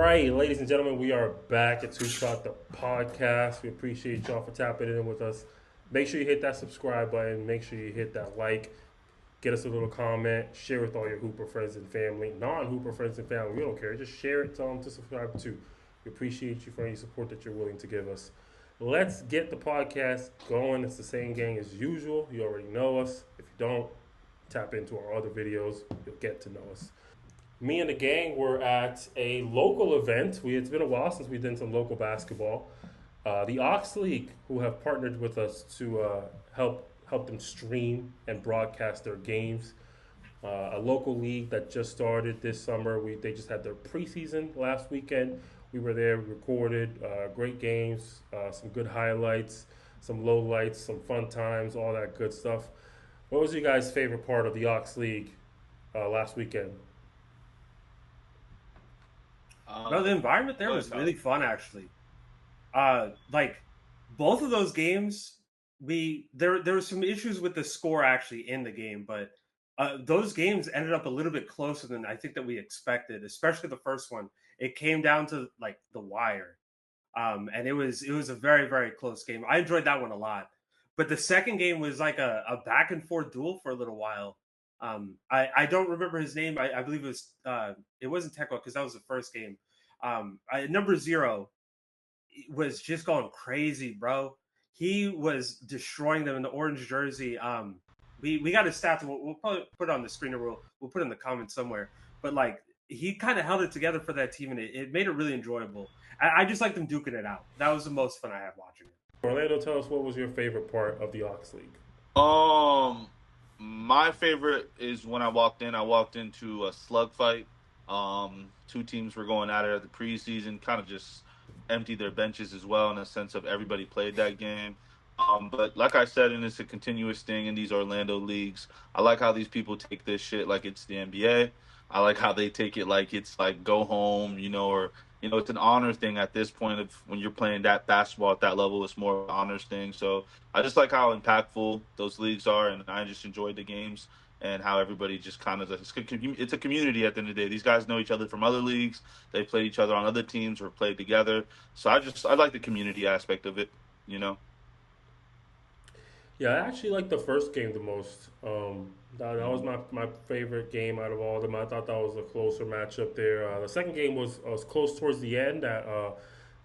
right, ladies and gentlemen, we are back at Two Shot the podcast. We appreciate y'all for tapping in with us. Make sure you hit that subscribe button. Make sure you hit that like. Get us a little comment. Share with all your Hooper friends and family. Non-Hooper friends and family, we don't care. Just share it. Tell them to subscribe too. We appreciate you for any support that you're willing to give us. Let's get the podcast going. It's the same gang as usual. You already know us. If you don't, tap into our other videos. You'll get to know us. Me and the gang were at a local event. It's been a while since we've done some local basketball. The Ox League, who have partnered with us to help them stream and broadcast their games. A local league that just started this summer. They just had their preseason last weekend. We were there, we recorded great games, some good highlights, some lowlights, some fun times, all that good stuff. What was your guys' favorite part of the Ox League last weekend? No, the environment there was really fun, actually. Like both of those games, there were some issues with the score actually in the game, but those games ended up a little bit closer than I think that we expected, especially the first one. It came down to like the wire, and it was a very, very close game. I enjoyed that one a lot, but the second game was like a back and forth duel for a little while. I don't remember his name. I believe it wasn't Tekwa because that was the first game. Number 0 was just going crazy, bro. He was destroying them in the orange jersey. We got his stats. We'll probably put it on the screen or we'll put it in the comments somewhere. But like he kind of held it together for that team, and it made it really enjoyable. I just liked them duking it out. That was the most fun I had watching it. Orlando, tell us what was your favorite part of the Ox League? My favorite is when I walked into a slug fight. Two teams were going at it at the preseason, kind of just emptied their benches as well in a sense of everybody played that game. But like I said, and it's a continuous thing in these Orlando leagues. I like how these people take this shit like it's the NBA. I like how they take it like it's like go home, or it's an honor thing at this point of when you're playing that basketball at that level. It's more of an honors thing. So I just like how impactful those leagues are, and I just enjoyed the games and how everybody just kind of it's a community at the end of the day. These guys know each other from other leagues. They played each other on other teams or played together. So I like the community aspect of it. Yeah, I actually liked the first game the most. That was my favorite game out of all of them. I thought that was a closer matchup there. The second game was close towards the end.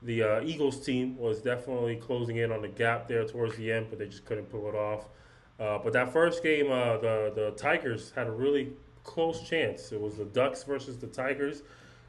The Eagles team was definitely closing in on the gap there towards the end, but they just couldn't pull it off. But that first game, the Tigers had a really close chance. It was the Ducks versus the Tigers,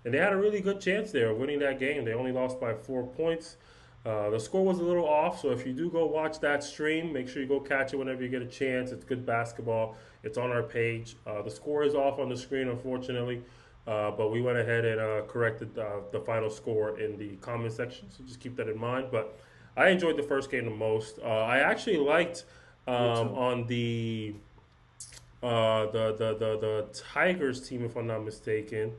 and they had a really good chance there of winning that game. They only lost by 4 points. The score was a little off, so if you do go watch that stream, make sure you go catch it whenever you get a chance. It's good basketball. It's on our page. The score is off on the screen, unfortunately, but we went ahead and corrected the final score in the comment section, so just keep that in mind. But I enjoyed the first game the most. I actually liked on the Tigers team, if I'm not mistaken.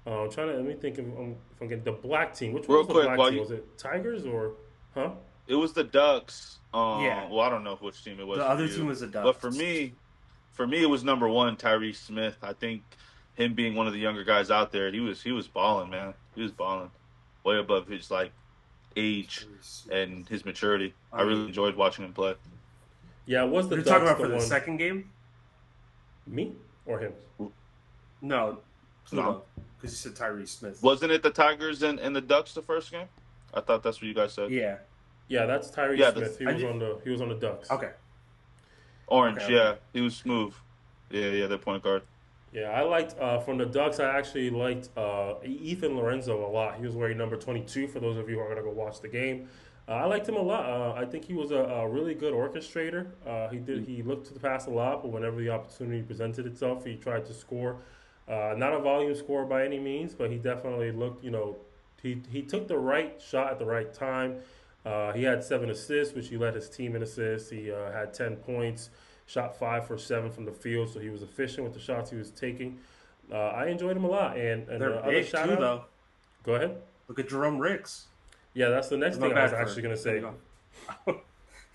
I'm trying to let me think if I'm getting the black team. Which one was the black team? Was it Tigers or It was the Ducks. Yeah. Well, I don't know which team it was. The other team was the Ducks. But for me, it was number 1, Tyrese Smith. I think him being one of the younger guys out there, he was balling, man. He was balling, way above his like age and his maturity. I really enjoyed watching him play. Yeah, was the You're Ducks talking about for the one? second game? Me or him? No, No. Because you said Tyrese Smith. Wasn't it the Tigers and the Ducks the first game? I thought that's what you guys said. Yeah. Yeah, that's Tyrese Smith. He was on the Ducks. Okay. Orange, Okay. yeah. He was smooth. Yeah, their point guard. Yeah, I liked from the Ducks. I actually liked Ethan Lorenzo a lot. He was wearing number 22. For those of you who are gonna go watch the game, I liked him a lot. I think he was a really good orchestrator. He looked to the pass a lot, but whenever the opportunity presented itself, he tried to score. Not a volume scorer by any means, but he definitely looked. He took the right shot at the right time. He had 7 assists, which he led his team in assists. He had 10 points. Shot 5 for 7 from the field, so he was efficient with the shots he was taking. I enjoyed him a lot. And They're the other big shout too, out, though. go ahead. Look at Jerome Ricks. Yeah, that's the next thing I was actually going to say.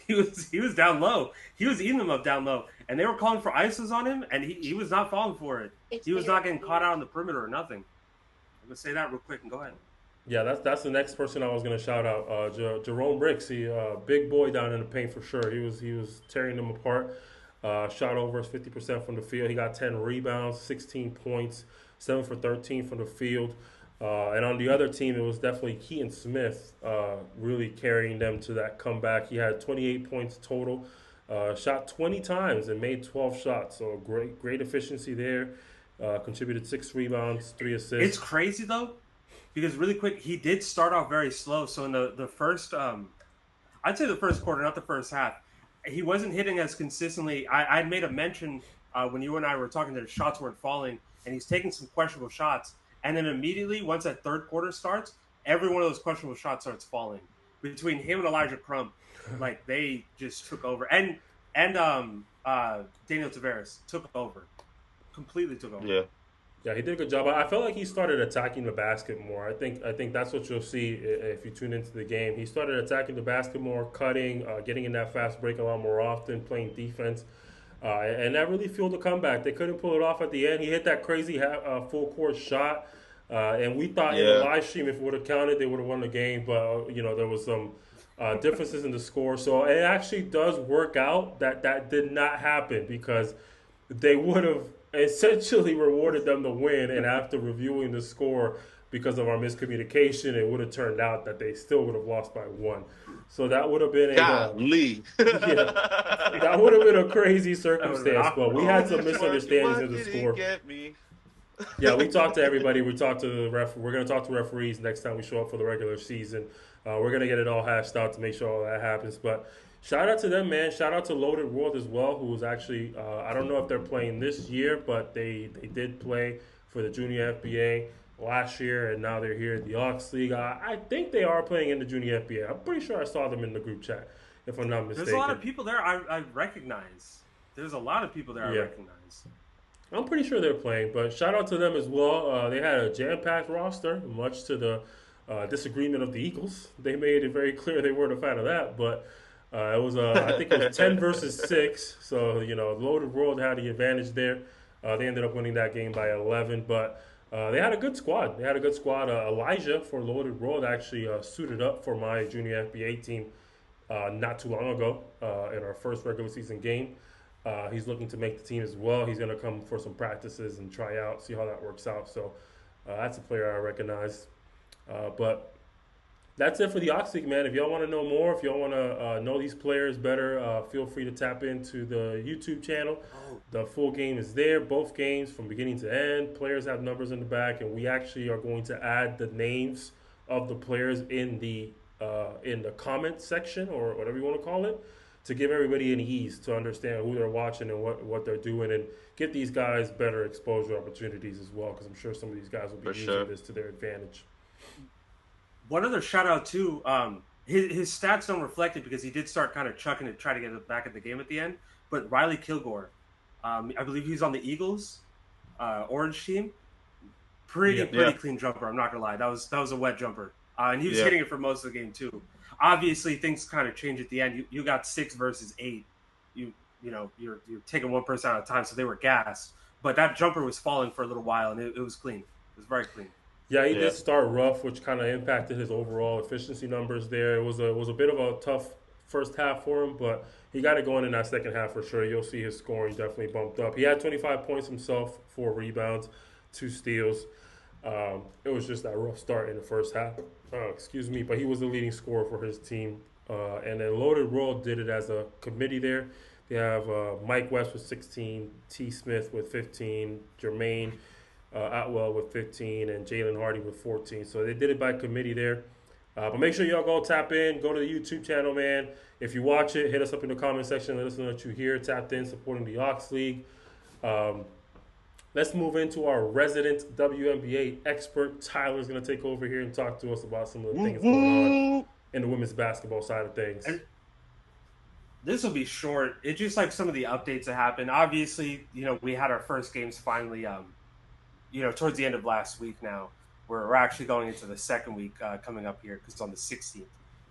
He was down low. He was eating them up down low, and they were calling for ISOs on him, and he was not falling for it. He was not getting caught out on the perimeter or nothing. I'm gonna say that real quick and go ahead. Yeah, that's the next person I was gonna shout out. Jerome Bricks, he big boy down in the paint for sure. He was tearing them apart. Shot over his 50% from the field. He got 10 rebounds, 16 points, 7 for 13 from the field. And on the other team, it was definitely Keaton Smith really carrying them to that comeback. He had 28 points total, shot 20 times and made 12 shots. So great efficiency there. Contributed 6 rebounds, 3 assists. It's crazy though, because really quick, he did start off very slow. So in the first, I'd say the first quarter, not the first half, he wasn't hitting as consistently. I made a mention when you and I were talking that the shots weren't falling, and he's taking some questionable shots. And then immediately, once that third quarter starts, every one of those questionable shots starts falling. Between him and Elijah Crump, like they just took over, and Daniel Tavares took over, completely took over. Yeah. Yeah, he did a good job. I felt like he started attacking the basket more. I think that's what you'll see if you tune into the game. He started attacking the basket more, cutting, getting in that fast break a lot more often, playing defense, and that really fueled the comeback. They couldn't pull it off at the end. He hit that crazy full court shot, and we thought in the live stream if it would have counted, they would have won the game. But there was some differences in the score, so it actually does work out that did not happen because they would have essentially rewarded them the win. And after reviewing the score, because of our miscommunication, it would have turned out that they still would have lost by 1. So that would have been that would have been a crazy circumstance. But we had some misunderstandings in the score. Yeah, we talked to everybody. We talked to the ref. We're going to talk to referees next time we show up for the regular season. We're going to get it all hashed out to make sure all that happens. But shout out to them, man. Shout out to Loaded World as well, who was actually, I don't know if they're playing this year, but they did play for the Junior FBA last year, and now they're here at the Aux League. I think they are playing in the Junior FBA. I'm pretty sure I saw them in the group chat, if I'm not mistaken. There's a lot of people there I recognize. There's a lot of people there I recognize. I'm pretty sure they're playing, but shout out to them as well. They had a jam-packed roster, much to the disagreement of the Eagles. They made it very clear they weren't a fan of that, but it was, I think it was 10 versus 6. So, Loaded World had the advantage there. They ended up winning that game by 11, but they had a good squad. Elijah for Loaded World actually suited up for my Junior FBA team not too long ago in our first regular season game. He's looking to make the team as well. He's going to come for some practices and try out, see how that works out. So that's a player I recognize. But that's it for the Aux League, man. If y'all want to know more, if y'all want to know these players better, feel free to tap into the YouTube channel. The full game is there, both games from beginning to end. Players have numbers in the back, and we actually are going to add the names of the players in the comment section or whatever you want to call it, to give everybody an ease to understand who they're watching and what they're doing, and get these guys better exposure opportunities as well, because I'm sure some of these guys will be using this to their advantage. One other shout out too, his stats don't reflect it because he did start kind of chucking to try to get it back at the game at the end. But Riley Kilgore, I believe he's on the Eagles orange team. Pretty clean jumper. I'm not gonna lie, that was a wet jumper, and he was hitting it for most of the game too. Obviously, things kind of change at the end. You got 6 versus 8. You're taking one person at a time, so they were gassed. But that jumper was falling for a little while, and it was clean. It was very clean. Yeah, he did start rough, which kind of impacted his overall efficiency numbers there. It was a bit of a tough first half for him, but he got it going in that second half for sure. You'll see his scoring definitely bumped up. He had 25 points himself, 4 rebounds, 2 steals. It was just that rough start in the first half. But he was the leading scorer for his team. And then Loaded World did it as a committee there. They have Mike West with 16, T. Smith with 15, Jermaine Atwell with 15, and Jalen Hardy with 14. So they did it by committee there. But make sure y'all go tap in, go to the YouTube channel, man. If you watch it, hit us up in the comment section. Let us know that you're here, tapped in, supporting the Aux League. Let's move into our resident WNBA expert. Tyler's going to take over here and talk to us about some of the things going on in the women's basketball side of things. And this will be short. It's just like some of the updates that happened. Obviously, we had our first games finally, towards the end of last week now. We're actually going into the second week coming up here because it's on the 16th.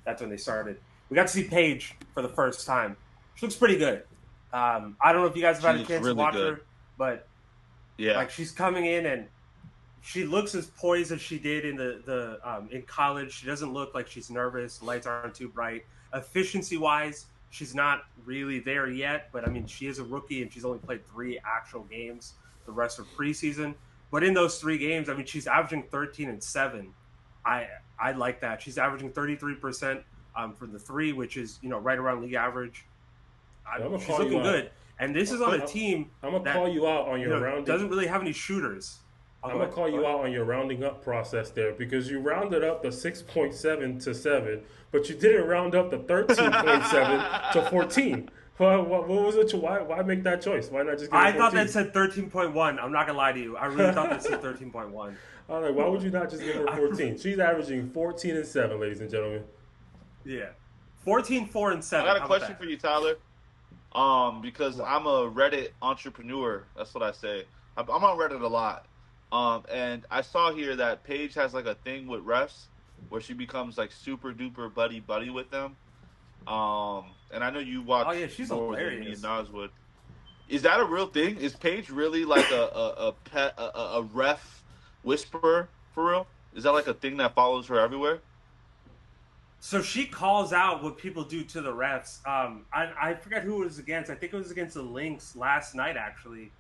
That's when they started. We got to see Paige for the first time. She looks pretty good. I don't know if you guys have had a chance to watch her, but she's coming in and she looks as poised as she did in in college. She doesn't look like she's nervous. The lights aren't too bright. Efficiency wise, she's not really there yet. But I mean, she is a rookie and she's only played 3 actual games the rest of preseason. But in those 3 games, I mean, she's averaging 13 and 7. I like that. She's averaging 33% from the 3, which is right around league average. She's looking good. And this is on a team I'm gonna call you out on your rounding. Doesn't really have any shooters. I'm gonna call you out on your rounding up process there because you rounded up the 6.7 to 7, but you didn't round up the 13.7 to 14. What was it? Why make that choice? Why not just give it 14? I thought that said 13.1. I'm not gonna lie to you. I really thought that said 13.1. All right, why would you not just give her 14? She's averaging 14 and 7, ladies and gentlemen. Yeah, 14, 4, and 7. I got a question for you, Tyler. Because I'm a Reddit entrepreneur. That's what I say. I'm on Reddit a lot. And I saw here that Paige has like a thing with refs where she becomes like super duper buddy with them. And I know you watch. Oh yeah, she's hilarious. Me and Nas would. Is that a real thing? Is Paige really like a ref whisperer for real? Is that like a thing that follows her everywhere? So she calls out what people do to the refs. I forget who it was against. I think it was against the Lynx last night, actually.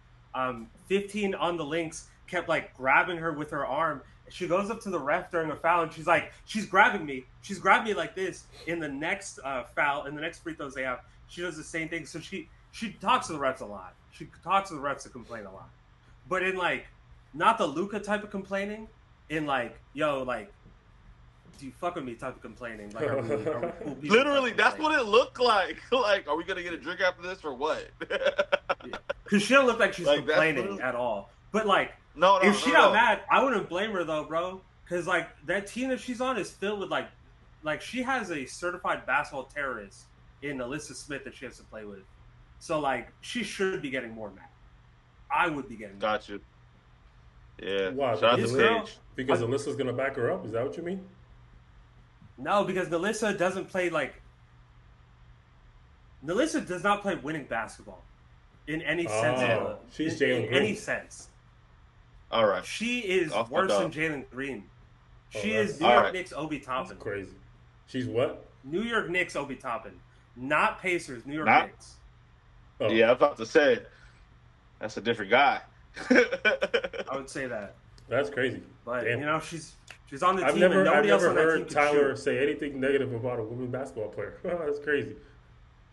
15 on the Lynx kept like grabbing her with her arm. She goes up to the ref during a foul and she's like, she's grabbing me. She's grabbed me like this. In the next foul, in the next free throws they have, she does the same thing. So she talks to the refs a lot. She talks to the refs to complain a lot. But in like, not the Luka type of complaining, in like, yo, like, do you fuck with me type of complaining? Like, are we cool people? Literally, that's what it looked like. Like, are we gonna get a drink after this or what? Because she don't look like she's like, complaining at all. But like, if she not mad, I wouldn't blame her though, bro. Because like that team that she's on is filled with like she has a certified basketball terrorist in Alyssa Smith that she has to play with. So like, she should be getting more mad. I would be getting mad. Got you. Yeah. Why? Because Alyssa's gonna back her up. Is that what you mean? No, because Alyssa doesn't play like. Alyssa does not play winning basketball, in any sense. She's Jalen Green. In any sense. All right. She is worse than Jalen Green. She is New York Knicks Obi Toppin. That's crazy. She's what? New York Knicks Obi Toppin. Not Pacers, New York Knicks. Oh. Yeah, I was about to say, that's a different guy. I would say that. That's crazy. But, she's on the team and nobody I've else never on that heard team can Tyler shoot. say anything negative about a women's basketball player. That's crazy.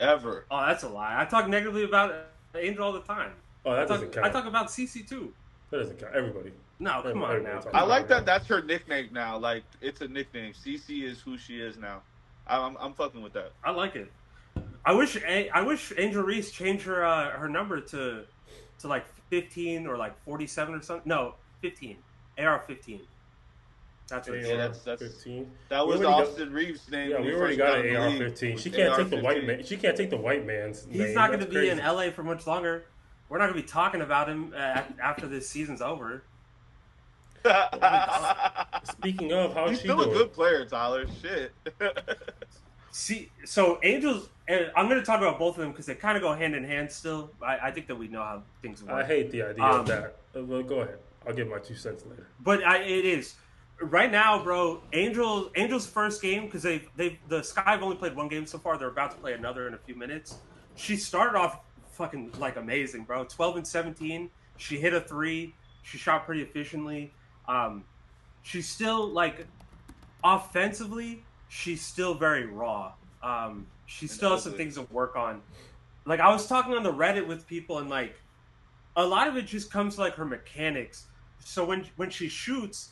Ever. Oh, that's a lie. I talk negatively about Angel all the time. Oh, that doesn't count. I talk about CC too. That doesn't count. Everybody. No, come on now. I like that. That's her nickname now. Like, it's a nickname. CC is who she is now. I'm fucking with that. I like it. I wish Angel Reese changed her number to like 15 or like 47 or something. No, 15. AR 15. That's what that's 15. That was Austin Reeves' name. Yeah, we already got an AR 15. She can't take the white man. She can't take the white man's name. He's not going to be in LA for much longer. We're not going to be talking about him after this season's over. Speaking of, how's he's she still doing? a good player, Tyler. Shit. See, so Angels, and I'm going to talk about both of them because they kind of go hand in hand still. I think that we know how things work. I hate the idea of that. Well, go ahead. I'll give my 2 cents later. But it is. Right now, bro, Angels' first game, because the Sky have only played 1 game so far. They're about to play another in a few minutes. She started off fucking like amazing, bro. 12 and 17. She hit a 3. She shot pretty efficiently. She's still like offensively, she's still very raw. She still has some things to work on. Like, I was talking on the Reddit with people, and like a lot of it just comes to like her mechanics. So when she shoots,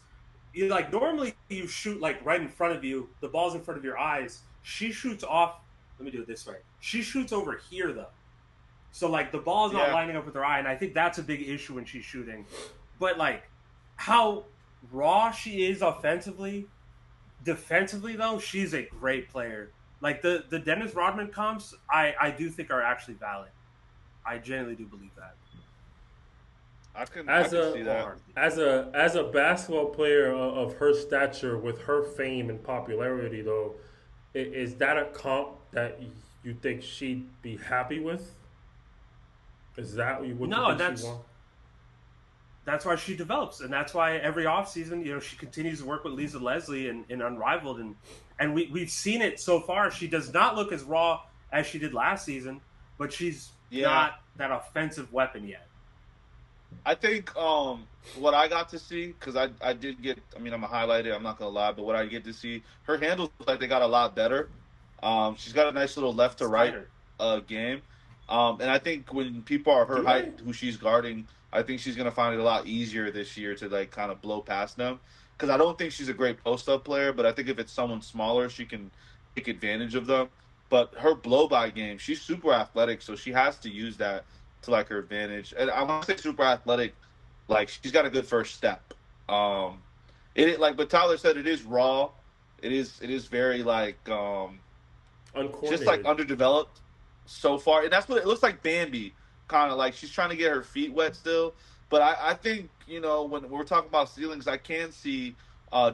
you like normally you shoot like right in front of you, the ball's in front of your eyes. She shoots off. Let me do it this way. She shoots over here though. So like the ball's not lining up with her eye, and I think that's a big issue when she's shooting. But like how raw she is offensively, defensively though, she's a great player. Like the Dennis Rodman comps, I do think are actually valid. I genuinely do believe that. I can see that. As a basketball player of her stature, with her fame and popularity, though, is that a comp that you think she'd be happy with? Is that what you would? No, that's why she develops, and that's why every offseason, she continues to work with Lisa Leslie in Unrivaled, and we've seen it so far. She does not look as raw as she did last season, but she's not that offensive weapon yet. I think what I got to see, because I did get, I mean, I'm a highlighter, I'm not going to lie, but what I get to see, her handles like they got a lot better. She's got a nice little left to right game. And I think when people are her height, who she's guarding, I think she's going to find it a lot easier this year to like kind of blow past them. Because I don't think she's a great post-up player, but I think if it's someone smaller, she can take advantage of them. But her blow-by game, she's super athletic, so she has to use that to like her advantage. And I want to say super athletic, like she's got a good first step. But Tyler said it is raw. It is very like just like underdeveloped so far, and that's what it looks like. Bambi, kind of like she's trying to get her feet wet still. But I think when we're talking about ceilings, I can see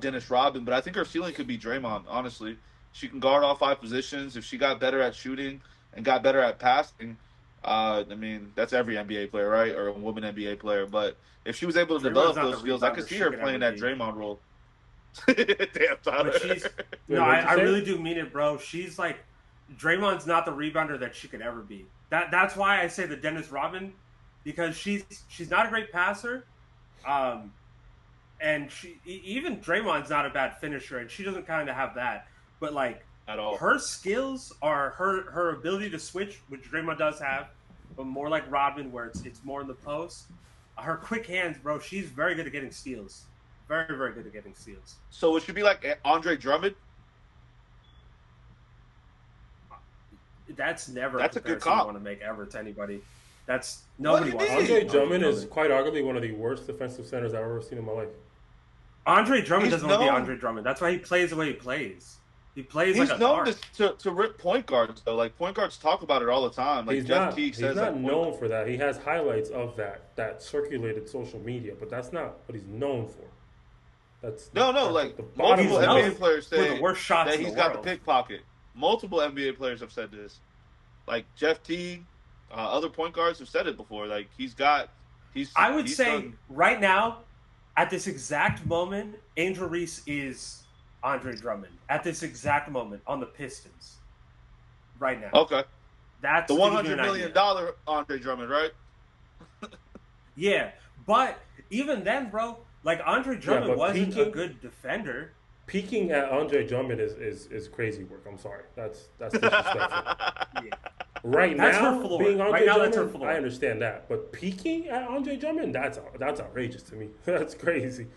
Dennis Rodman, but I think her ceiling could be Draymond. Honestly, she can guard all 5 positions. If she got better at shooting and got better at passing, I mean that's every NBA player, right, or a woman NBA player. But if she was able to develop those skills, I could see her playing that Draymond role. Damn, Tyler. But I really do mean it, bro. She's like, Draymond's not the rebounder that she could ever be. That's why I say the Dennis Rodman, because she's not a great passer, and even Draymond's not a bad finisher, and she doesn't kind of have that. But like at all, her skills are her ability to switch, which Draymond does have, but more like Rodman, where it's more in the post. Her quick hands, bro. She's very good at getting steals. Very, very good at getting steals. So it should be like Andre Drummond? That's never a good comp I want to make ever to anybody. That's nobody wants. Andre Drummond is quite arguably one of the worst defensive centers I've ever seen in my life. Andre Drummond doesn't want to be Andre Drummond. That's why he plays the way he plays. He plays like a known to rip point guards, though. Like, point guards talk about it all the time. Like, Jeff Teague says he's not known for that. He has highlights of that circulated social media, but that's not what he's known for. That's like multiple NBA players say that he's got the pickpocket. Multiple NBA players have said this. Like Jeff Teague, other point guards have said it before. Like I would say right now, at this exact moment, Angel Reese is Andre Drummond. At this exact moment on the Pistons. Right now. Okay. That's the $100 million Andre Drummond, right? Yeah, but even then, bro. Like, Andre Drummond wasn't a good defender. Peaking at Andre Drummond is crazy work. I'm sorry. That's disrespectful. Right now, being Andre Drummond, I understand that. But peaking at Andre Drummond, that's outrageous to me. That's crazy.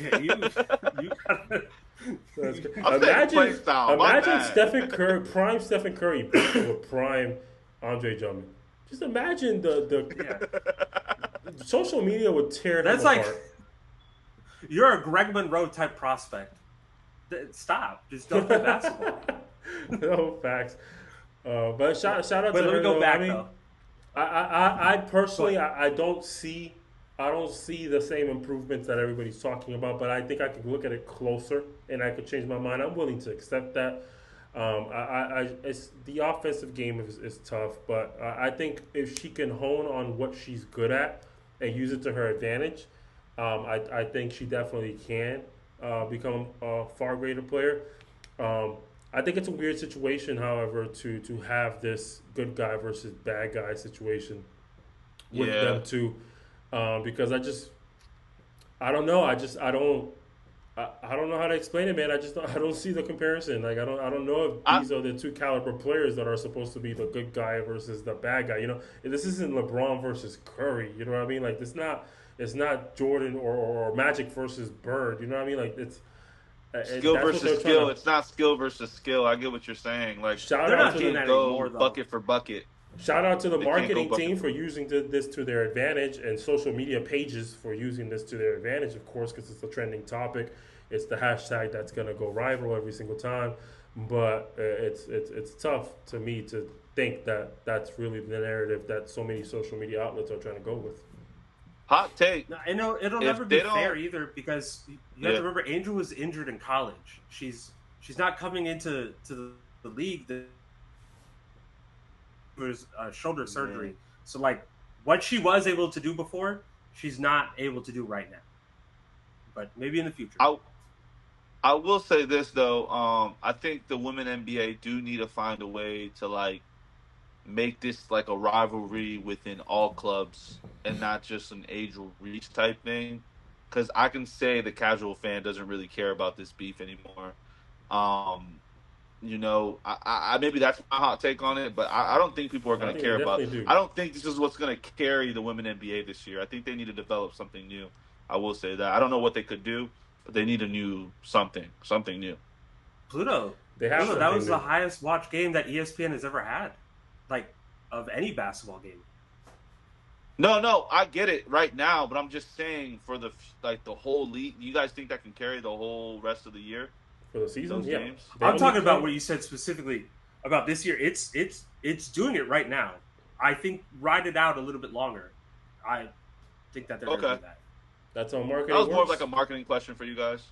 Yeah, you gotta... Imagine Stephen Curry, prime Stephen Curry with prime Andre Drummond. Just imagine social media would tear him apart. You're a Greg Monroe type prospect. Stop. Just don't play basketball. No facts. But shout out to her. Let me go back, though. I personally, I don't see the same improvements that everybody's talking about, but I think I could look at it closer and I could change my mind. I'm willing to accept that. It's the offensive game is tough, but I think if she can hone on what she's good at and use it to her advantage, I think she definitely can become a far greater player. I think it's a weird situation, however, to have this good guy versus bad guy situation with them two, because I don't know. I don't know how to explain it, man. I don't see the comparison. Like I don't know if these are the two caliber players that are supposed to be the good guy versus the bad guy. You know, this isn't LeBron versus Curry. You know what I mean? Like it's not Jordan or Magic versus Bird. You know what I mean? Like it's skill versus skill. It's not skill versus skill. I get what you're saying. Like they're not doing that anymore, though. Bucket for bucket. Shout out to the marketing team for using this to their advantage, and social media pages for using this to their advantage, of course, because it's a trending topic. It's the hashtag that's going to go viral every single time. But it's tough to me to think that that's really the narrative that so many social media outlets are trying to go with. Hot take. No, it'll never be fair either, because you have to remember Angel was injured in college. She's not coming into the league that was shoulder surgery. So like what she was able to do before, she's not able to do right now. But maybe in the future. I will say this though. I think the women NBA do need to find a way to like make this like a rivalry within all clubs and not just an age reach type thing. Because I can say the casual fan doesn't really care about this beef anymore. Um, I maybe that's my hot take on it, but I don't think people are I going to think care they about. definitely do. I don't think this is what's going to carry the women NBA this year. I think they need to develop something new. I will say that. I don't know what they could do, but they need a new something new. Pluto. They have Pluto, that was new. the highest watched game that ESPN has ever had, like of any basketball game. No, I get it right now, but I'm just saying for the whole league. You guys think that can carry the whole rest of the year For the season, those yeah. games? I'm talking about what you said specifically about this year. It's doing it right now. I think ride it out a little bit longer. I think that they're going to do that. That's how marketing That was works. more of like a marketing question for you guys.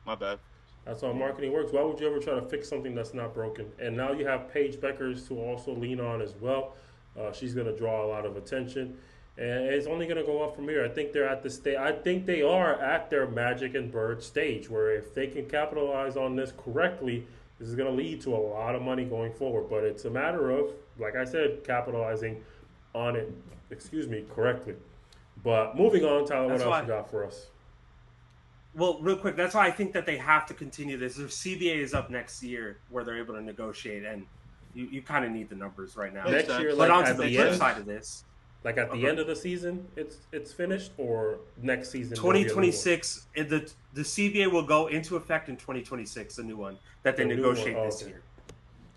My bad. That's how marketing works. Why would you ever try to fix something that's not broken? And now you have Paige Beckers to also lean on as well. She's going to draw a lot of attention, and it's only going to go up from here. I think they're at the stage. I think they are at their Magic and Bird stage, where if they can capitalize on this correctly, this is going to lead to a lot of money going forward. But it's a matter of, like I said, capitalizing on it. Correctly. But moving on, Tyler, what else you got for us? Well, real quick, that's why I think that they have to continue this. Their CBA is up next year, where they're able to negotiate, and you kind of need the numbers right now. Next year, but like onto at the the flip end, side of this, like at the end of the season, it's finished, or next season. 2026, the CBA will go into effect in 2026. The new one that they negotiate this year.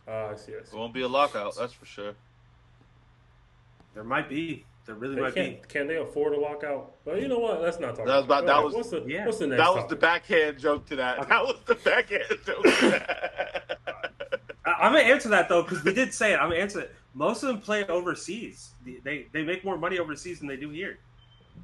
I see. It won't be a lockout, that's for sure. There might be. There really might be. Can they afford a lockout? Well, you know what? Let's not talk about that. What's the next That was topic? the backhand joke to that. That was the backhand joke to that. I'm going to answer that, though, because we did say it. I'm going to answer it. Most of them play overseas. They make more money overseas than they do here.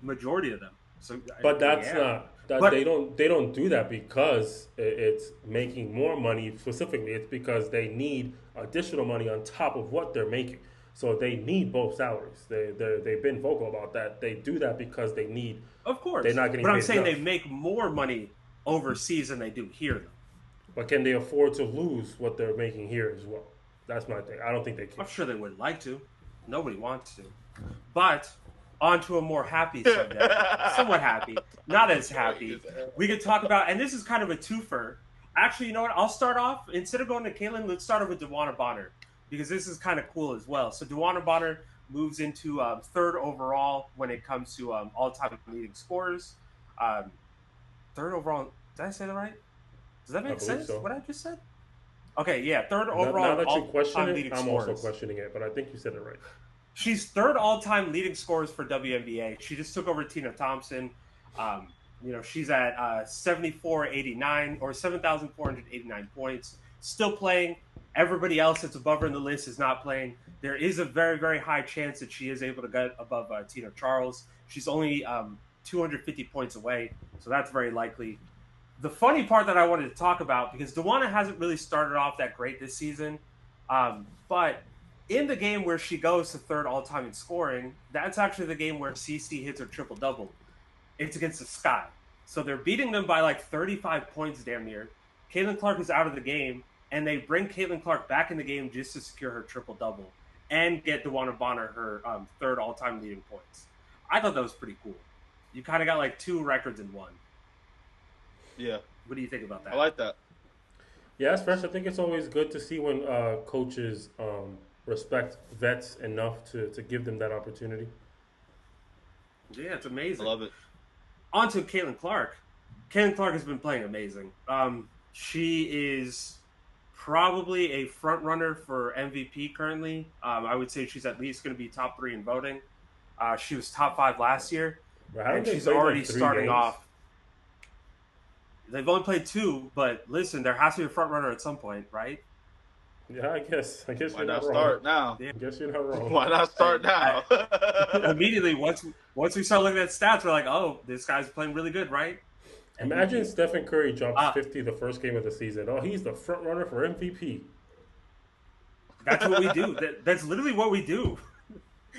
Majority of them. So, but that's not. They don't do that because it's making more money. Specifically, it's because they need additional money on top of what they're making. So they need both salaries. They've been vocal about that. They do that because they need. Of course, they're not getting. But I'm paid saying enough. they make more money overseas than they do here, though. But can they afford to lose what they're making here as well? That's my thing. I don't think they can. I'm sure they would like to. Nobody wants to. But on to a more happy subject. Somewhat happy. Not as happy. We could talk about, and this is kind of a twofer. Actually, you know what? I'll start off, instead of going to Caitlin, let's start off with DeWanna Bonner, because this is kind of cool as well. So DeWanna Bonner moves into third overall when it comes to all-time leading scorers. Third overall. Did I say that right? Does that make sense, what I just said? Okay, yeah, third overall. Now that you question it, leading I'm scorers. also questioning it, but I think you said it right. She's third all-time leading scorers for WNBA. She just took over Tina Thompson. She's at 7,489 or 7,489 points. Still playing. Everybody else that's above her in the list is not playing. There is a very, very high chance that she is able to get above Tina Charles. She's only 250 points away, so that's very likely. The funny part that I wanted to talk about, because DeWanna hasn't really started off that great this season, but in the game where she goes to third all-time in scoring, that's actually the game where CC hits her triple-double. It's against the Sky. So they're beating them by like 35 points damn near. Caitlin Clarke is out of the game, and they bring Caitlin Clarke back in the game just to secure her triple-double and get DeWanna Bonner her third all-time leading points. I thought that was pretty cool. You kind of got like two records in one. Yeah. What do you think about that? I like that. Yeah, it's fresh. I think it's always good to see when coaches respect vets enough to give them that opportunity. Yeah, it's amazing. I love it. On to Caitlin Clarke. Caitlin Clarke has been playing amazing. She is probably a front runner for MVP currently. I would say she's at least going to be top 3 in voting. She was top 5 last year, and she's already starting off. They've only played 2, but listen, there has to be a front runner at some point, right? Yeah, I guess Why you're not not start wrong. now? I guess you're not wrong. Why not start now? Immediately, once we start looking at stats, we're like, oh, this guy's playing really good, right? Imagine Stephen Curry drops 50 the first game of the season. Oh, he's the front runner for MVP. That's what we do. That's literally what we do.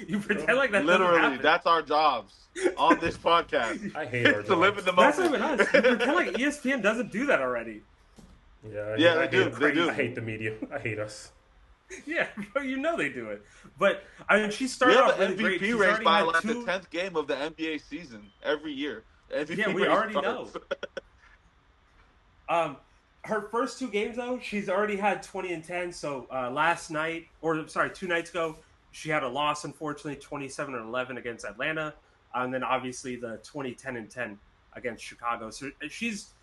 You pretend like that Literally, doesn't happen. that's our jobs on this podcast. I hate our to live in jobs. the That's moment. not even us. You pretend like ESPN doesn't do that already. Yeah, Yeah, I they do. hate, They do. I hate the media. I hate us. Yeah, bro, you know they do it. But I mean, she We started have off an really great. MVP She's race already by had like the two. 10th game of the NBA season every year. The MVP Yeah, we race already starts. know. Her first two games though, she's already had 20 and 10. So last night, or sorry, 2 nights ago, she had a loss, unfortunately, 27 and 11 against Atlanta, and then obviously the 2010 and 10 against Chicago. So she's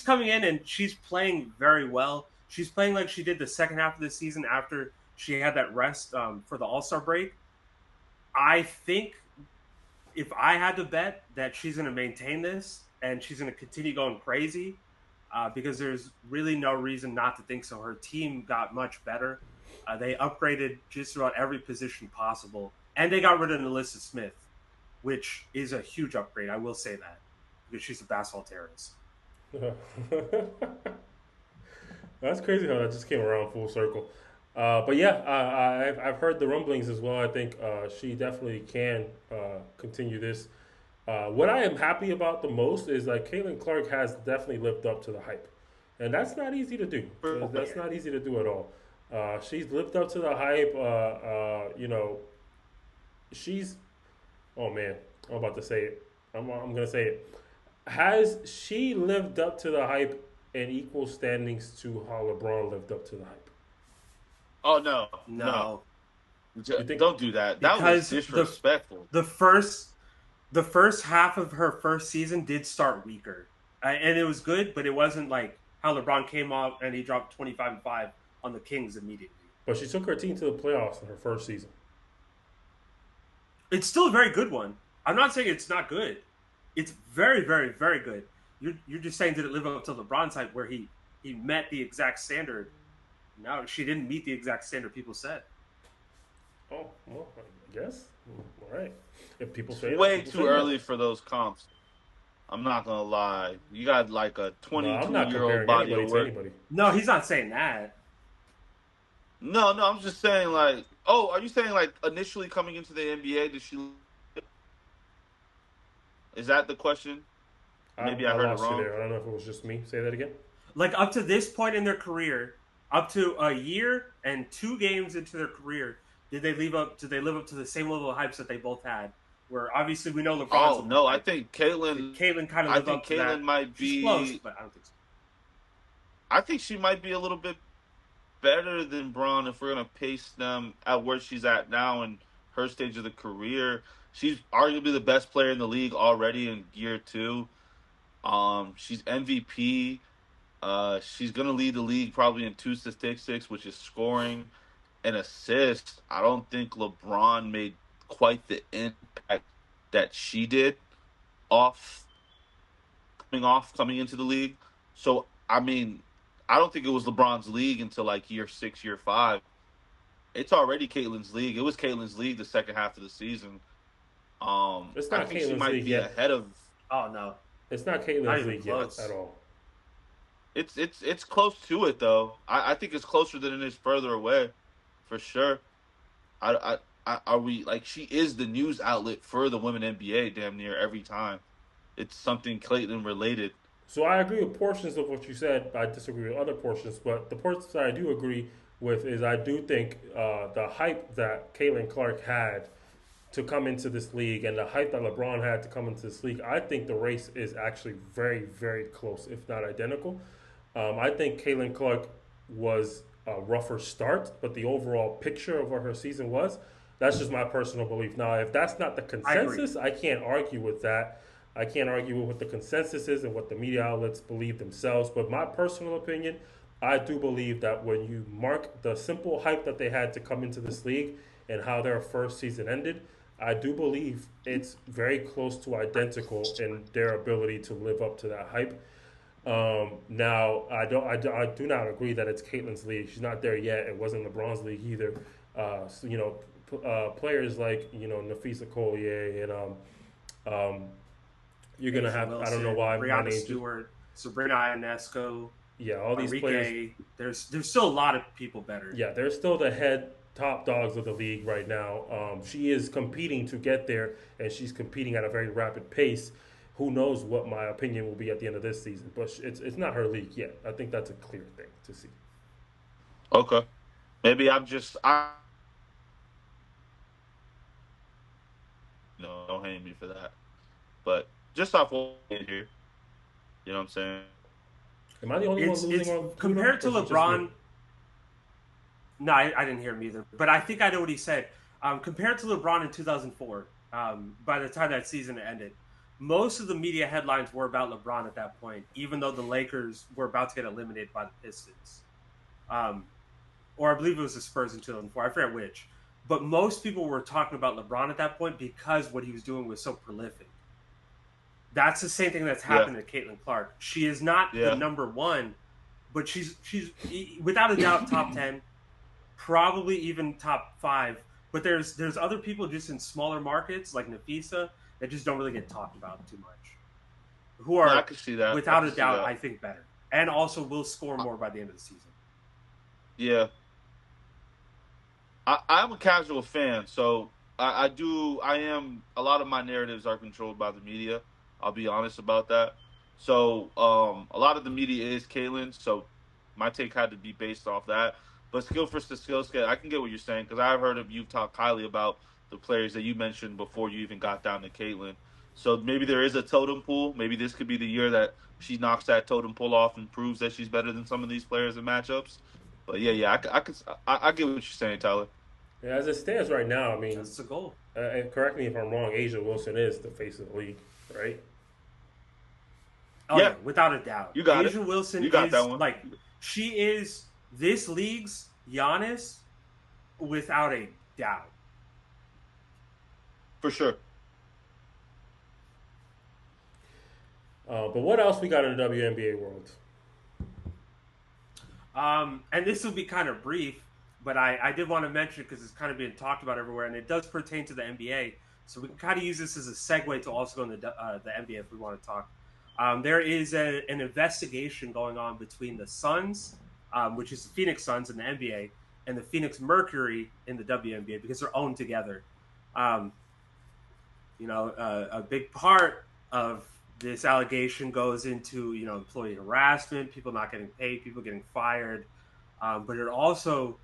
coming in and she's playing very well. She's playing like she did the second half of the season after she had that rest for the All-Star break. I think if I had to bet that she's going to maintain this and she's going to continue going crazy, because there's really no reason not to think so. Her team got much better. They upgraded just about every position possible, and they got rid of Alyssa Smith, which is a huge upgrade. I will say that because she's a basketball terrorist. That's crazy how that just came around full circle. But yeah, I've heard the rumblings as well. I think she definitely can continue this. What I am happy about the most is like Caitlin Clarke has definitely lived up to the hype, and that's not easy to do. That's not easy to do at all. She's lived up to the hype. You know, she's. Oh man, I'm about to say it. I'm gonna say it. Has she lived up to the hype in equal standings to how LeBron lived up to the hype? Oh no, No, don't do that. That was disrespectful. The first half of her first season did start weaker, and it was good, but it wasn't like how LeBron came out and he dropped 25 and 5 on the Kings immediately. But she took her team to the playoffs in her first season. It's still a very good one. I'm not saying it's not good. It's very, very, very good. You're just saying did it live up to LeBron's hype where he met the exact standard? No, she didn't meet the exact standard people said. Oh, well, I guess. All right. If people say way too early for those comps. I'm not gonna lie. You got like a 22-year-old body of work. No, he's not saying that. No, I'm just saying like. Oh, are you saying like initially coming into the NBA, did she? Is that the question? Maybe I heard it wrong. There. I don't know if it was just me. Say that again. Like up to this point in their career, up to a year and 2 games into their career, did they live up to the same level of hypes that they both had? Where obviously we know LeBron's. Oh no, I think Caitlin kind of lived up to that. I think Caitlin might be. She's close, but I don't think so. I think she might be a little bit better than Braun if we're gonna pace them at where she's at now in her stage of the career. She's arguably the best player in the league already in year 2. She's MVP. She's gonna lead the league probably in 2 statistics, which is scoring and assists. I don't think LeBron made quite the impact that she did coming into the league. So I mean, I don't think it was LeBron's league until like year 6, year 5. It's already Caitlin's league. It was Caitlin's league the second half of the season. It's not I think Caitlin's she might league be yet. ahead of. Oh no, it's not Caitlin's league yet at all. It's close to it though. I think it's closer than it is further away, for sure. Are we like she is the news outlet for the women NBA damn near every time. It's something Caitlin related. So I agree with portions of what you said. I disagree with other portions, but the portions that I do agree with is I do think the hype that Caitlin Clarke had to come into this league and the hype that LeBron had to come into this league, I think the race is actually very, very close, if not identical. I think Caitlin Clarke was a rougher start, but the overall picture of what her season was, that's just my personal belief. Now, if that's not the consensus, I can't argue with that. I can't argue with what the consensus is and what the media outlets believe themselves. But my personal opinion, I do believe that when you mark the simple hype that they had to come into this league and how their first season ended, I do believe it's very close to identical in their ability to live up to that hype. Now, I do not agree that it's Caitlin's league. She's not there yet. It wasn't LeBron's league either. Players like Nafisa Collier and you're gonna have Wilson, I don't know why Breanna Stewart, Sabrina Ionesco. Yeah, all these players. There's still a lot of people better. Yeah, they're still the head top dogs of the league right now. She is competing to get there, and she's competing at a very rapid pace. Who knows what my opinion will be at the end of this season? But it's not her league yet. I think that's a clear thing to see. Okay. Maybe I don't hate me for that. But just off what here, you know what I'm saying? Am I the only one losing on compared to LeBron? No, I didn't hear him either. But I think I know what he said. Compared to LeBron in 2004, by the time that season ended, most of the media headlines were about LeBron at that point, even though the Lakers were about to get eliminated by the Pistons. Or I believe it was the Spurs in 2004. I forget which. But most people were talking about LeBron at that point because what he was doing was so prolific. That's the same thing that's happened to Caitlin Clarke. She is not the number one, but she's without a doubt top 10, probably even top 5. But there's other people just in smaller markets like Nafisa that just don't really get talked about too much. Who are, I can see that. without a doubt, I think better. And also will score more by the end of the season. Yeah. I'm a casual fan, so I am, a lot of my narratives are controlled by the media. I'll be honest about that. So a lot of the media is Caitlin, so my take had to be based off that. But skill versus skill set, I can get what you're saying, because I've heard of you talk highly about the players that you mentioned before you even got down to Caitlin. So maybe there is a totem pool. Maybe this could be the year that she knocks that totem pole off and proves that she's better than some of these players in matchups. But yeah, I get what you're saying, Tyler. Yeah, as it stands right now, I mean, that's the goal. And correct me if I'm wrong. A'ja Wilson is the face of the league, right? Oh yeah, without a doubt. You got A'ja Wilson is that one. Like, she is this league's Giannis, without a doubt. For sure. But what else we got in the WNBA world? And this will be kind of brief, but I did want to mention because it's kind of being talked about everywhere, and it does pertain to the NBA. So we can kind of use this as a segue to also go into the NBA if we want to talk. There is an investigation going on between the Suns, which is the Phoenix Suns in the NBA, and the Phoenix Mercury in the WNBA because they're owned together. A big part of this allegation goes into, employee harassment, people not getting paid, people getting fired. But it also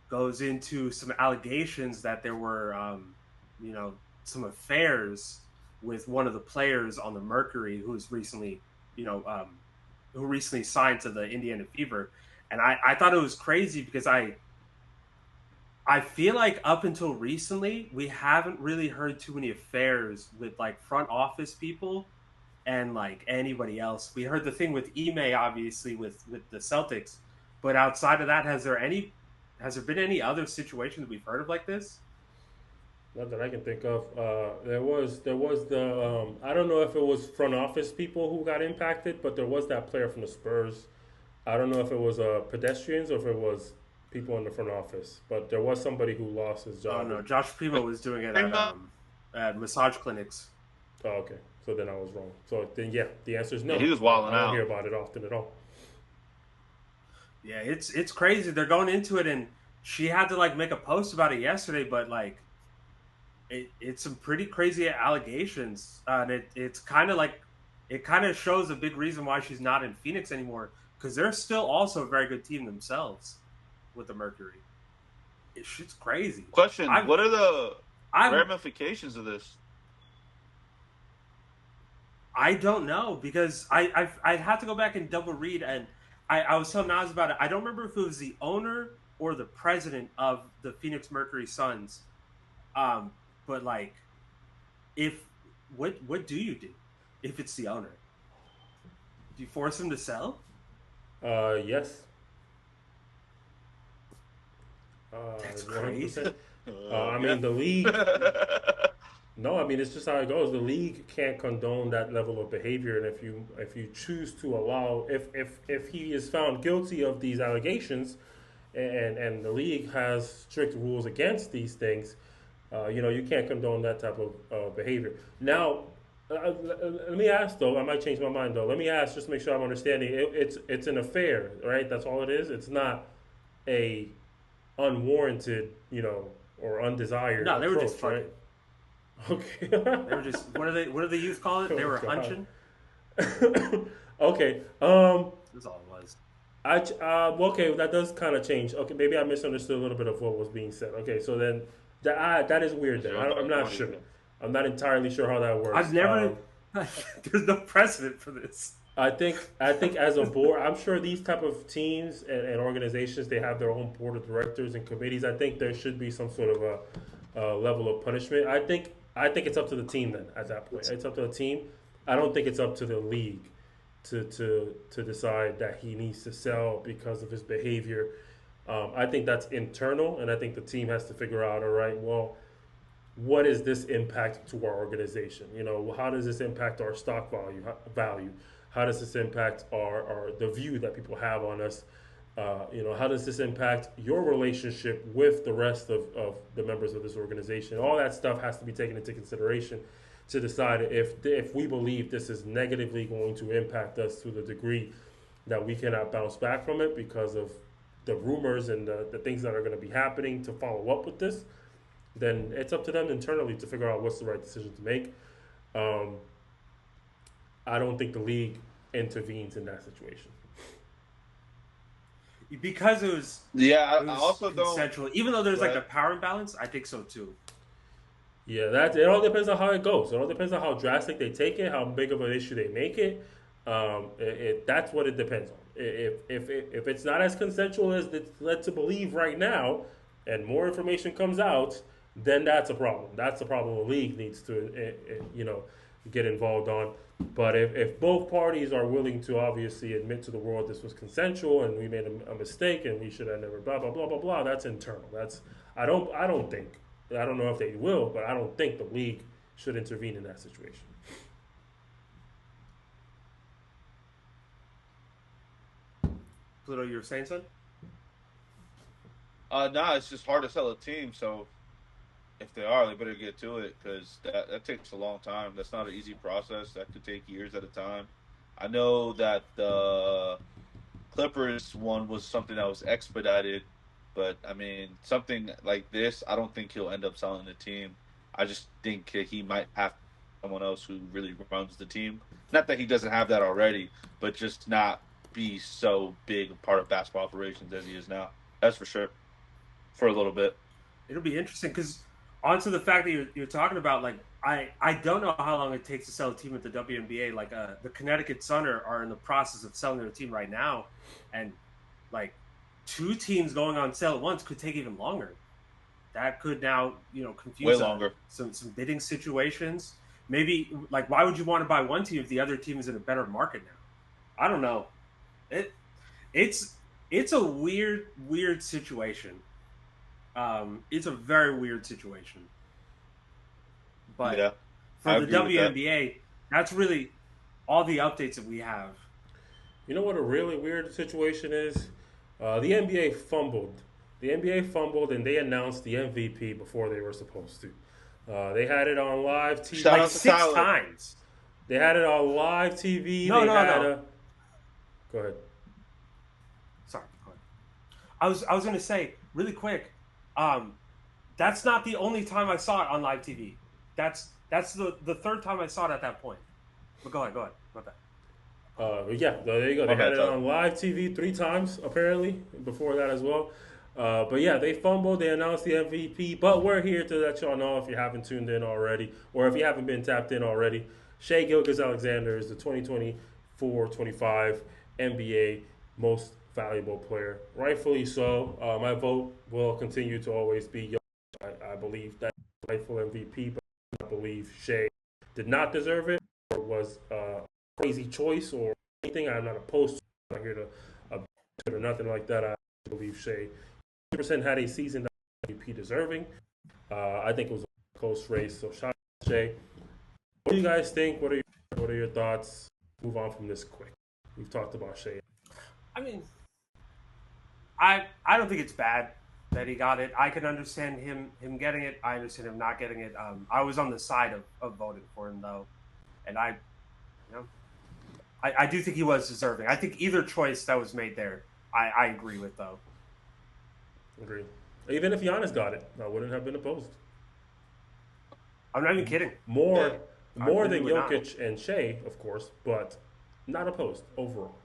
goes into some allegations that there were, some affairs with one of the players on the Mercury who's recently, who recently signed to the Indiana Fever. And I thought it was crazy because I feel like up until recently, we haven't really heard too many affairs with like front office people and like anybody else. We heard the thing with Ime, obviously, with the Celtics, but outside of that, has there been any other situations we've heard of like this? Not that I can think of. There was the I don't know if it was front office people who got impacted, but there was that player from the Spurs. I don't know if it was pedestrians or if it was people in the front office, but there was somebody who lost his job. Oh no, Josh Primo was doing it at massage clinics. Oh, okay. So then I was wrong. So then, yeah, the answer is no. Yeah, he was wilding out. I don't hear about it often at all. Yeah, it's crazy. They're going into it, and she had to like make a post about it yesterday. But like, it's some pretty crazy allegations, and it's kind of like it kind of shows a big reason why she's not in Phoenix anymore because they're still also a very good team themselves with the Mercury. It's crazy. Question: what are the ramifications of this? I don't know because I'd have to go back and double read, and I was telling Nas about it. I don't remember if it was the owner or the president of the Phoenix Mercury Suns. But like, what do you do if it's the owner? Do you force him to sell? Yes. That's crazy. I mean, the league. No, I mean it's just how it goes. The league can't condone that level of behavior, and if you choose to allow, if he is found guilty of these allegations, and the league has strict rules against these things, you can't condone that type of behavior. Now, let me ask though. I might change my mind though. Let me ask just to make sure I'm understanding. It's an affair, right? That's all it is. It's not a unwarranted, or undesired No, they were approach, just right? fucking. Okay. They were just what do the youth call it? They Oh were God. hunching. Okay. That's all it was. Well, okay, that does kind of change. Okay, maybe I misunderstood a little bit of what was being said. Okay, so then that is weird. Is Then your I'm not sure. audio? I'm not entirely sure how that works. I've never. There's no precedent for this. I think as a board, I'm sure these type of teams and organizations, they have their own board of directors and committees. I think there should be some sort of a level of punishment. I think it's up to the team then at that point. It's up to the team. I don't think it's up to the league to decide that he needs to sell because of his behavior. I think that's internal, and I think the team has to figure out. All right, well, what is this impact to our organization? How does this impact our stock value? How does this impact our the view that people have on us? How does this impact your relationship with the rest of the members of this organization? All that stuff has to be taken into consideration to decide if we believe this is negatively going to impact us to the degree that we cannot bounce back from it because of the rumors and the things that are going to be happening to follow up with this. Then it's up to them internally to figure out what's the right decision to make. Um, I don't think the league intervenes in that situation. Because it was I also consensual. Even though there's Right. like a power imbalance, I think so too. Yeah, it all depends on how it goes. It all depends on how drastic they take it, how big of an issue they make it. That's what it depends on. If it's not as consensual as it's led to believe right now, and more information comes out, then that's a problem. That's a problem the league needs to get involved on. But if both parties are willing to obviously admit to the world this was consensual and we made a mistake and we should have never blah blah blah blah blah, that's internal. I don't think. I don't know if they will, but I don't think the league should intervene in that situation. Pluto, you were saying something? Nah, it's just hard to sell a team. So if they are, they better get to it because that takes a long time. That's not an easy process. That could take years at a time. I know that the Clippers one was something that was expedited, but I mean something like this, I don't think he'll end up selling the team. I just think that he might have someone else who really runs the team. Not that he doesn't have that already, but just not be so big a part of basketball operations as he is now. That's for sure. For a little bit. It'll be interesting because onto the fact that you're talking about, like, I don't know how long it takes to sell a team at the WNBA. Like, the Connecticut Sun are in the process of selling their team right now, and like two teams going on sale at once could take even longer. That could now confuse Way longer. some bidding situations. Maybe like why would you want to buy one team if the other team is in a better market now? I don't know. It's it's a weird situation. It's a very weird situation. But Yeah, I for the agree with that. WNBA, that's really all the updates that we have. You know what a really weird situation is? The NBA fumbled. The NBA fumbled and they announced the MVP before they were supposed to. They had it on live TV. Shout Like out to six Tyler. times. They had it on live TV. No. Go ahead. Sorry, go ahead. I was gonna say really quick, that's not the only time I saw it on live TV. That's the third time I saw it at that point. But go ahead. My bad. Yeah, there you go. They Okay, had it so- on live TV 3 times apparently before that as well. But yeah, they fumbled. They announced the MVP. But we're here to let y'all know if you haven't tuned in already, or if you haven't been tapped in already. Shai Gilgeous-Alexander is the 2024-25 NBA Most Valuable Player, rightfully so. My vote will continue to always be. I believe that rightful MVP, but I believe Shai did not deserve it or was a crazy choice or anything. I'm not opposed to it. I'm not here to or nothing like that. I believe Shai 100% had a season that MVP deserving. I think it was a close race. So shout out to Shai. What do you guys think? What are your thoughts? Move on from this quick. We've talked about Shai. I mean, I don't think it's bad that he got it. I can understand him getting it. I understand him not getting it. I was on the side of voting for him though, and I do think he was deserving. I think either choice that was made there, I agree with though. Agree. Even if Giannis got it, I wouldn't have been opposed. I'm not even kidding. More, Yeah. I more really than would not. Jokic and Shea, of course, but not opposed overall.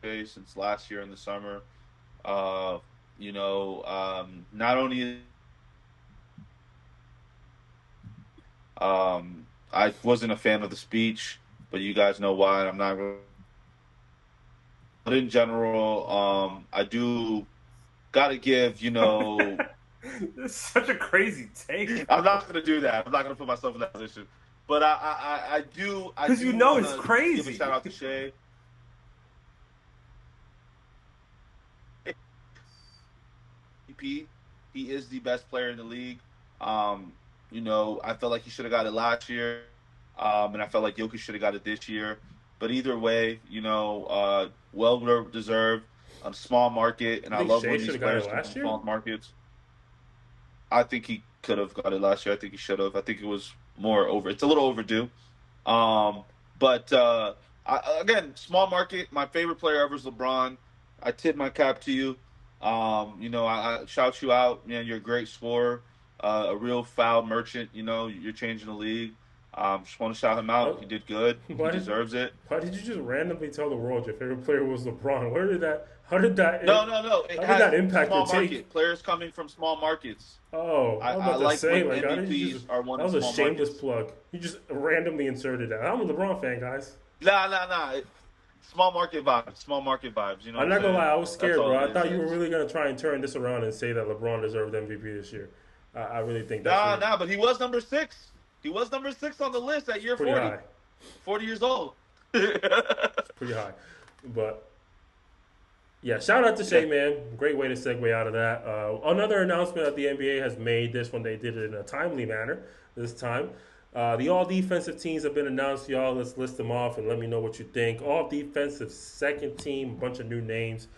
Since last year in the summer. Uh, not only I wasn't a fan of the speech, but you guys know why. I'm not. But in general, I do got to give. This is such a crazy take. I'm not going to do that. I'm not going to put myself in that position. But I do. I Because do you know want it's to give a crazy. shout out to Shea. He is the best player in the league. Um, I felt like he should have got it last year, and I felt like Jokic should have got it this year. But either way, well deserved. Small market, and You I think love Shea when should these have got it players come last from year? small markets. I think he could have got it last year. I think he should have. I think it was more over. It's a little overdue. Um, but again, small market. My favorite player ever is LeBron. I tip my cap to you. I shout you out, man. You're a great scorer, a real foul merchant. You're changing the league. Just want to shout him out. Oh, He did good. He why did deserves it. why did you just randomly tell the world your favorite player was LeBron? Where did that? How did that? No, no, no. It How did that has impact your small take? market players coming from small markets. Oh, I was I about to like say, when like, how did you just? MVPs are won That in was a small shameless markets. plug. You just randomly inserted that. I'm a LeBron fan, guys. Nah. Small market vibes. Small market vibes. You know what I'm I'm not gonna saying? lie, I was That's scared, all bro. it I is. thought you were really gonna try and turn this around and say that LeBron deserved MVP this year. I really think that's where Nah. But he was number 6. He was number 6 on the list at it's year pretty 40. high. 40 years old. It's pretty high, but yeah, shout out to Yeah. Shea, man. Great way to segue out of that. Another announcement that the NBA has made. This one they did it in a timely manner. This time, the all defensive teams have been announced, y'all. Let's list them off and let me know what you think. All defensive second team, a bunch of new names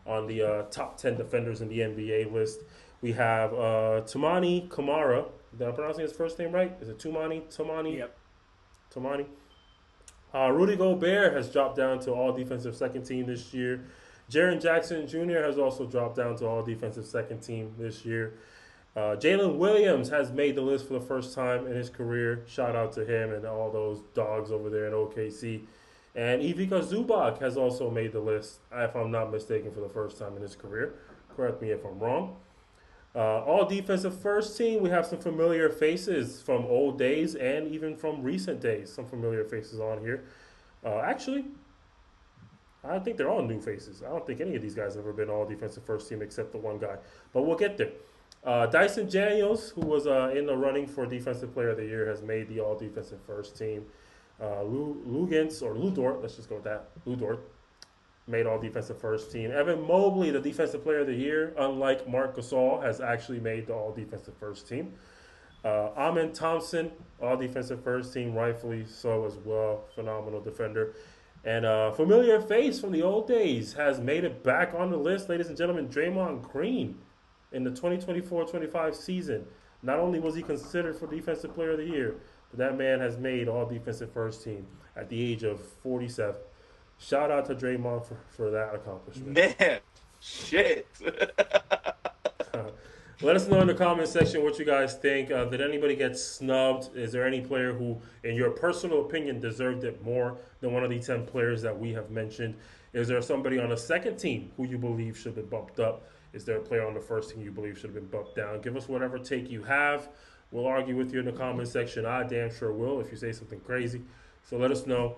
on the top 10 defenders in the NBA list. We have Tamani Kamara. Did I pronounce his first name right? Is it Tumani? Tamani? Yep. Tamani. Rudy Gobert has dropped down to all defensive second team this year. Jaren Jackson Jr. has also dropped down to all defensive second team this year. Jalen Williams has made the list for the first time in his career. Shout out to him and all those dogs over there in OKC. And Ivica Zubac has also made the list, if I'm not mistaken, for the first time in his career. Correct me if I'm wrong. All defensive first team, we have some familiar faces from old days and even from recent days. Some familiar faces on here. Actually, I think they're all new faces. I don't think any of these guys have ever been all defensive first team except the one guy. But we'll get there. Dyson Daniels, who was in the running for Defensive Player of the Year, has made the all defensive first team. Lou Dort, let's just go with that. Lou Dort made all defensive first team. Evan Mobley, the Defensive Player of the Year, unlike Marc Gasol, has actually made the all defensive first team. Amin Thompson, all defensive first team, rightfully so as well. Phenomenal defender. And familiar face from the old days has made it back on the list, ladies and gentlemen. Draymond Green in the 2024-25 season. Not only was he considered for Defensive Player of the Year, but that man has made all defensive first team at the age of 47. Shout out to Draymond for that accomplishment. Man, shit. Let us know in the comment section what you guys think. Did anybody get snubbed? Is there any player who, in your personal opinion, deserved it more than one of the 10 players that we have mentioned? Is there somebody on the second team who you believe should have been bumped up? Is there a player on the first team you believe should have been bumped down? Give us whatever take you have. We'll argue with you in the comment section. I damn sure will if you say something crazy. So let us know.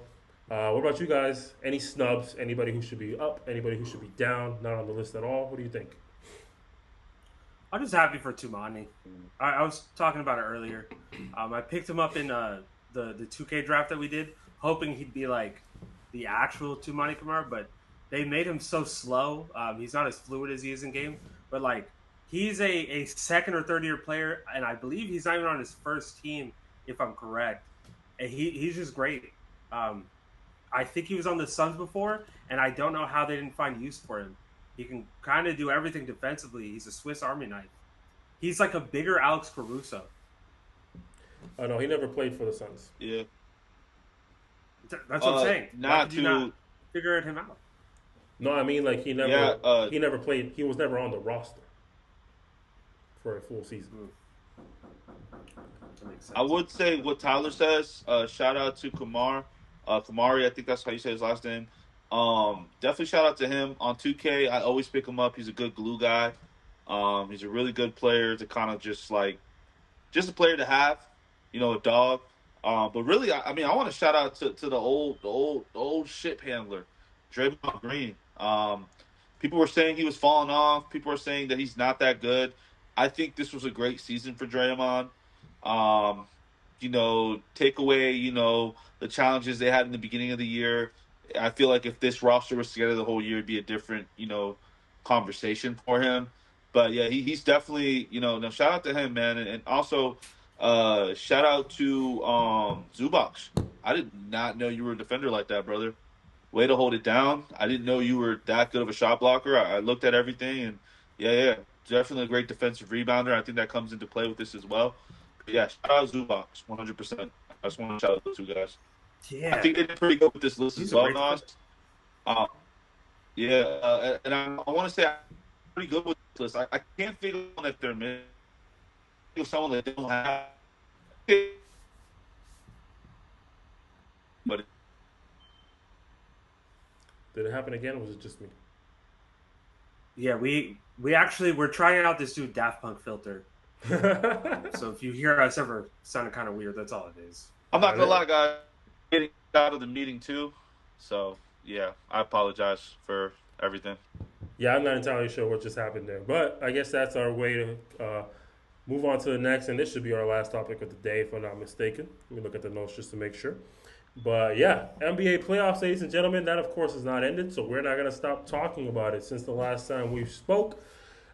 What about you guys? Any snubs? Anybody who should be up? Anybody who should be down? Not on the list at all? What do you think? I'm just happy for Tumani. I was talking about it earlier. I picked him up in the 2K draft that we did, hoping he'd be like the actual Tumani Kamara, but they made him so slow. He's not as fluid as he is in game, but like he's a second or third year player, and I believe he's not even on his first team, if I'm correct. And he's just great. I think he was on the Suns before, and I don't know how they didn't find use for him. He can kind of do everything defensively. He's a Swiss Army knife. He's like a bigger Alex Caruso. Oh, no, he never played for the Suns. Yeah. That's what I'm saying. Why Not did you to not figure him out? No, I mean like Yeah, he never played. He was never on the roster for a full season. That makes I sense. would say what Tyler says. Shout out to Kamari. I think that's how you say his last name. Definitely shout out to him on 2K. I always pick him up. He's a good glue guy. He's a really good player to kind of just a player to have, a dog. But really, I mean, I want to shout out to the old ship handler, Draymond Green. People were saying he was falling off. People were saying that he's not that good. I think this was a great season for Draymond. Um, take away, the challenges they had in the beginning of the year. I feel like if this roster was together the whole year, it'd be a different, conversation for him. But yeah, he's definitely, no, shout out to him, man. And also, shout out to Zubac. I did not know you were a defender like that, brother. Way to hold it down. I didn't know you were that good of a shot blocker. I looked at everything, and yeah, definitely a great defensive rebounder. I think that comes into play with this as well. But yeah, shout out Zubac, 100%. I just want to shout out those two guys. I Yeah, think they did pretty good with this list he's as a well, great Nas. defender. Yeah, and I want to say I'm pretty good with this list. I can't figure out if they're missing someone that they don't have. But Did it happen again, or was it just me? Yeah, we actually we're trying out this new Daft Punk filter. So if you hear us ever sounding kind of weird, that's all it is. I'm not gonna lie, guys. Getting out of the meeting too, so yeah, I apologize for everything. Yeah, I'm not entirely sure what just happened there, but I guess that's our way to move on to the next, and this should be our last topic of the day, if I'm not mistaken. Let me look at the notes just to make sure. But yeah, NBA playoffs, ladies and gentlemen, that of course is not ended, so we're not going to stop talking about it since the last time we spoke.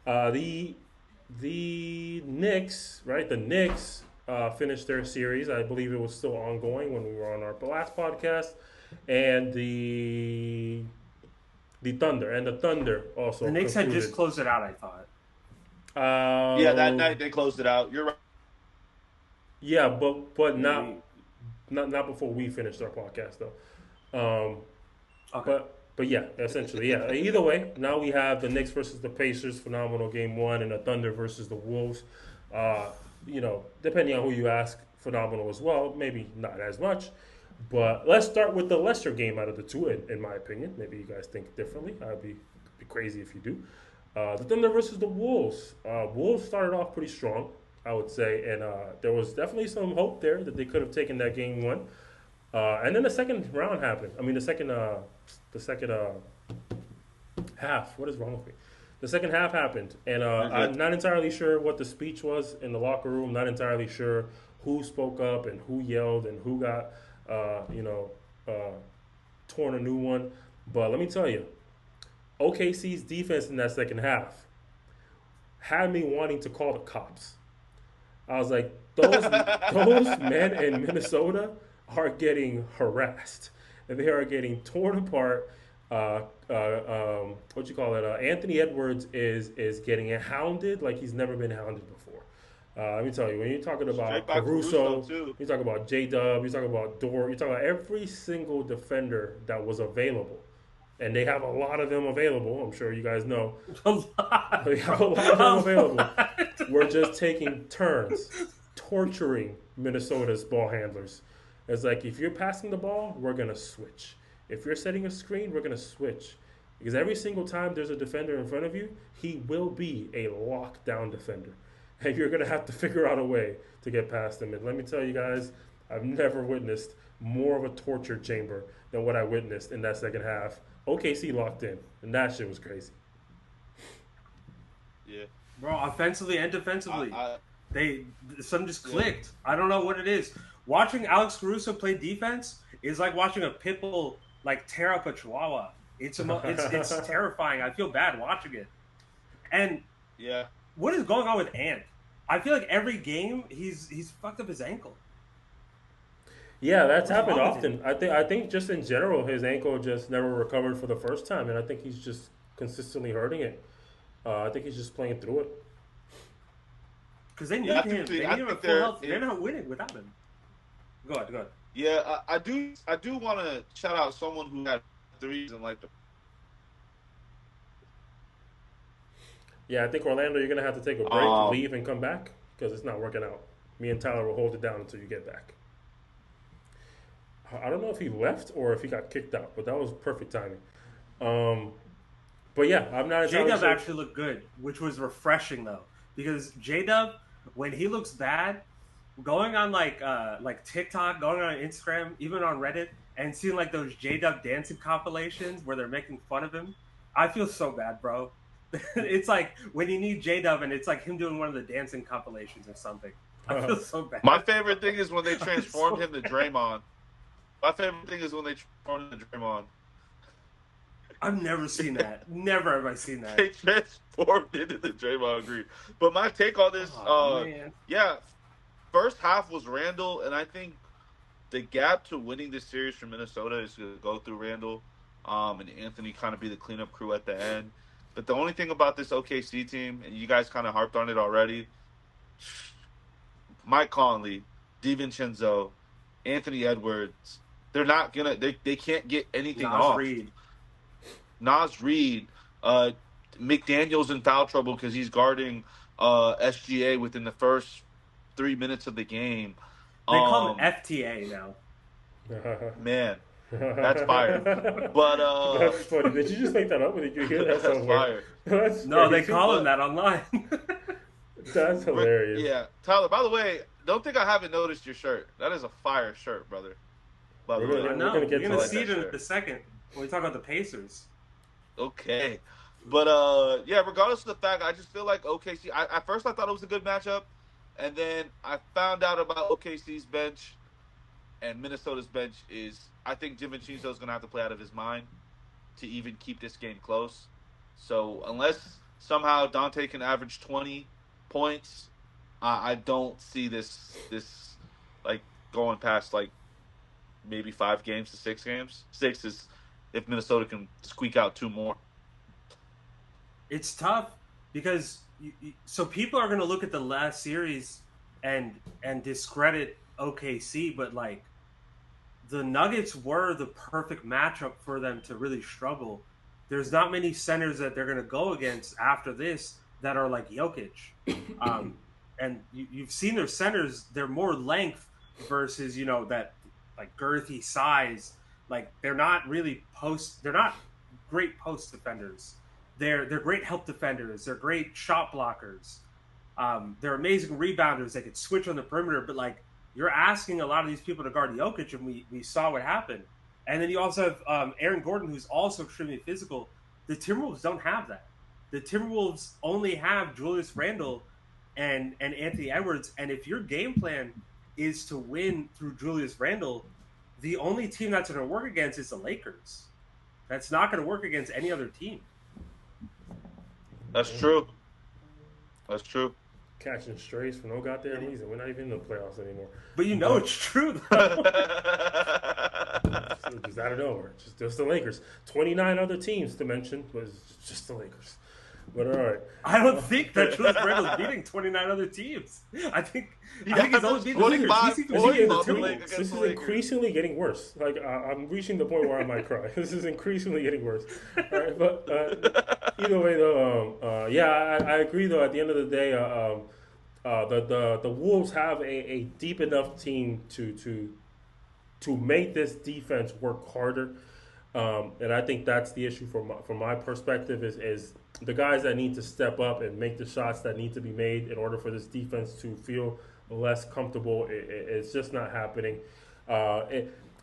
The Knicks, right? The Knicks finished their series. I believe it was still ongoing when we were on our last podcast, and the Thunder also. The Knicks had concluded. just closed it out, I thought. Yeah, that night they closed it out. You're right. Yeah, but not before we finished our podcast though. Okay. But yeah, essentially, yeah. Either way, now we have the Knicks versus the Pacers, phenomenal game one, and the Thunder versus the Wolves. Depending on who you ask, phenomenal as well. Maybe not as much. But let's start with the lesser game out of the two, in my opinion. Maybe you guys think differently. I'd be crazy if you do. The Thunder versus the Wolves. Wolves started off pretty strong, I would say, and there was definitely some hope there that they could have taken that game one. And then the second round happened. I mean, the second half. What is wrong with me? The second half happened, and I'm not entirely sure what the speech was in the locker room. Not entirely sure who spoke up and who yelled and who got, torn a new one. But let me tell you, OKC's defense in that second half had me wanting to call the cops. I was like, those men in Minnesota are getting harassed, and they are getting torn apart. Anthony Edwards is getting hounded like he's never been hounded before. Let me tell you, when you're talking about Caruso, you talk about J-Dub, you talk about Dort, you talk about every single defender that was available. And they have a lot of them available. I'm sure you guys know. They have a lot of them available. We're just taking turns torturing Minnesota's ball handlers. It's like, if you're passing the ball, we're going to switch. If you're setting a screen, we're going to switch. Because every single time there's a defender in front of you, he will be a lockdown defender. And you're going to have to figure out a way to get past him. And let me tell you guys, I've never witnessed more of a torture chamber than what I witnessed in that second half. OKC locked in, and that shit was crazy. Yeah, bro, offensively and defensively, something just clicked. I don't know what it is. Watching Alex Caruso play defense is like watching a pit bull like tear up a chihuahua. It's terrifying. I feel bad watching it. And yeah, what is going on with Ant? I feel like every game he's fucked up his ankle. Yeah, that's happened often. I think just in general, his ankle just never recovered for the first time, and I think he's just consistently hurting it. I think he's just playing through it. Because they need him. They need him at full health. They're not winning without him. Go ahead. Yeah, I do want to shout out someone who had threes and like Yeah, I think Orlando, you're gonna have to take a break, leave, and come back because it's not working out. Me and Tyler will hold it down until you get back. I don't know if he left or if he got kicked out, but that was perfect timing. But yeah, I'm not entirely J-Dub sure. actually looked good, which was refreshing though, because J-Dub, when he looks bad, going on like TikTok, going on Instagram, even on Reddit, and seeing like those J-Dub dancing compilations where they're making fun of him, I feel so bad, bro. It's like when you need J-Dub and it's like him doing one of the dancing compilations or something. I feel so bad. My favorite thing is when they transformed him to Draymond. My favorite thing is when they transformed him to Draymond. I've never seen that. Never have I seen that. They transformed into the Draymond Green. But my take on this, yeah, first half was Randall, and I think the gap to winning this series for Minnesota is going to go through Randall and Anthony kind of be the cleanup crew at the end. But the only thing about this OKC team, and you guys kind of harped on it already, Mike Conley, DiVincenzo, Anthony Edwards, they're not going to – they can't get anything off. Nas Reed, McDaniel's in foul trouble because he's guarding SGA within the first 3 minutes of the game. They call him FTA now. Man, that's fire. But that's funny. Did you just make that up, or did you hear that somewhere? That's fire. No, they call him that online. That's hilarious. Yeah, Tyler. By the way, don't think I haven't noticed your shirt. That is a fire shirt, brother. We're gonna see it in a second when we talk about the Pacers. Okay. But, yeah, regardless of the fact, I just feel like OKC – at first I thought it was a good matchup, and then I found out about OKC's bench, and Minnesota's bench is – I think DiVincenzo is going to have to play out of his mind to even keep this game close. So unless somehow Dante can average 20 points, I don't see this like going past like maybe 5 games to 6 games. 6 is if Minnesota can squeak out 2 more. It's tough because so people are going to look at the last series and discredit OKC, but like the Nuggets were the perfect matchup for them to really struggle. There's not many centers that they're going to go against after this that are like Jokic. And you've seen their centers, they're more length versus, that like girthy size. Like they're not really they're not great post defenders. They're great help defenders. They're great shot blockers. They're amazing rebounders. They could switch on the perimeter, but like you're asking a lot of these people to guard Jokic, and we saw what happened. And then you also have Aaron Gordon, who's also extremely physical. The Timberwolves don't have that. The Timberwolves only have Julius Randle and Anthony Edwards. And if your game plan is to win through Julius Randle, the only team that's going to work against is the Lakers. That's not going to work against any other team. That's true. That's true. Catching strays for no goddamn reason. We're not even in the playoffs anymore. But it's true, though. Just out of nowhere. Just the Lakers. 29 other teams to mention, but it's just the Lakers. But all right. I don't think that Julius Randle's beating 29 other teams. I think he's only beating the Lakers. This is increasingly getting worse. Like I'm reaching the point where I might cry. This is increasingly getting worse. All right, but either way, though, I agree. Though at the end of the day, the Wolves have a deep enough team to make this defense work harder. And I think that's the issue from my perspective is the guys that need to step up and make the shots that need to be made in order for this defense to feel less comfortable. It's just not happening.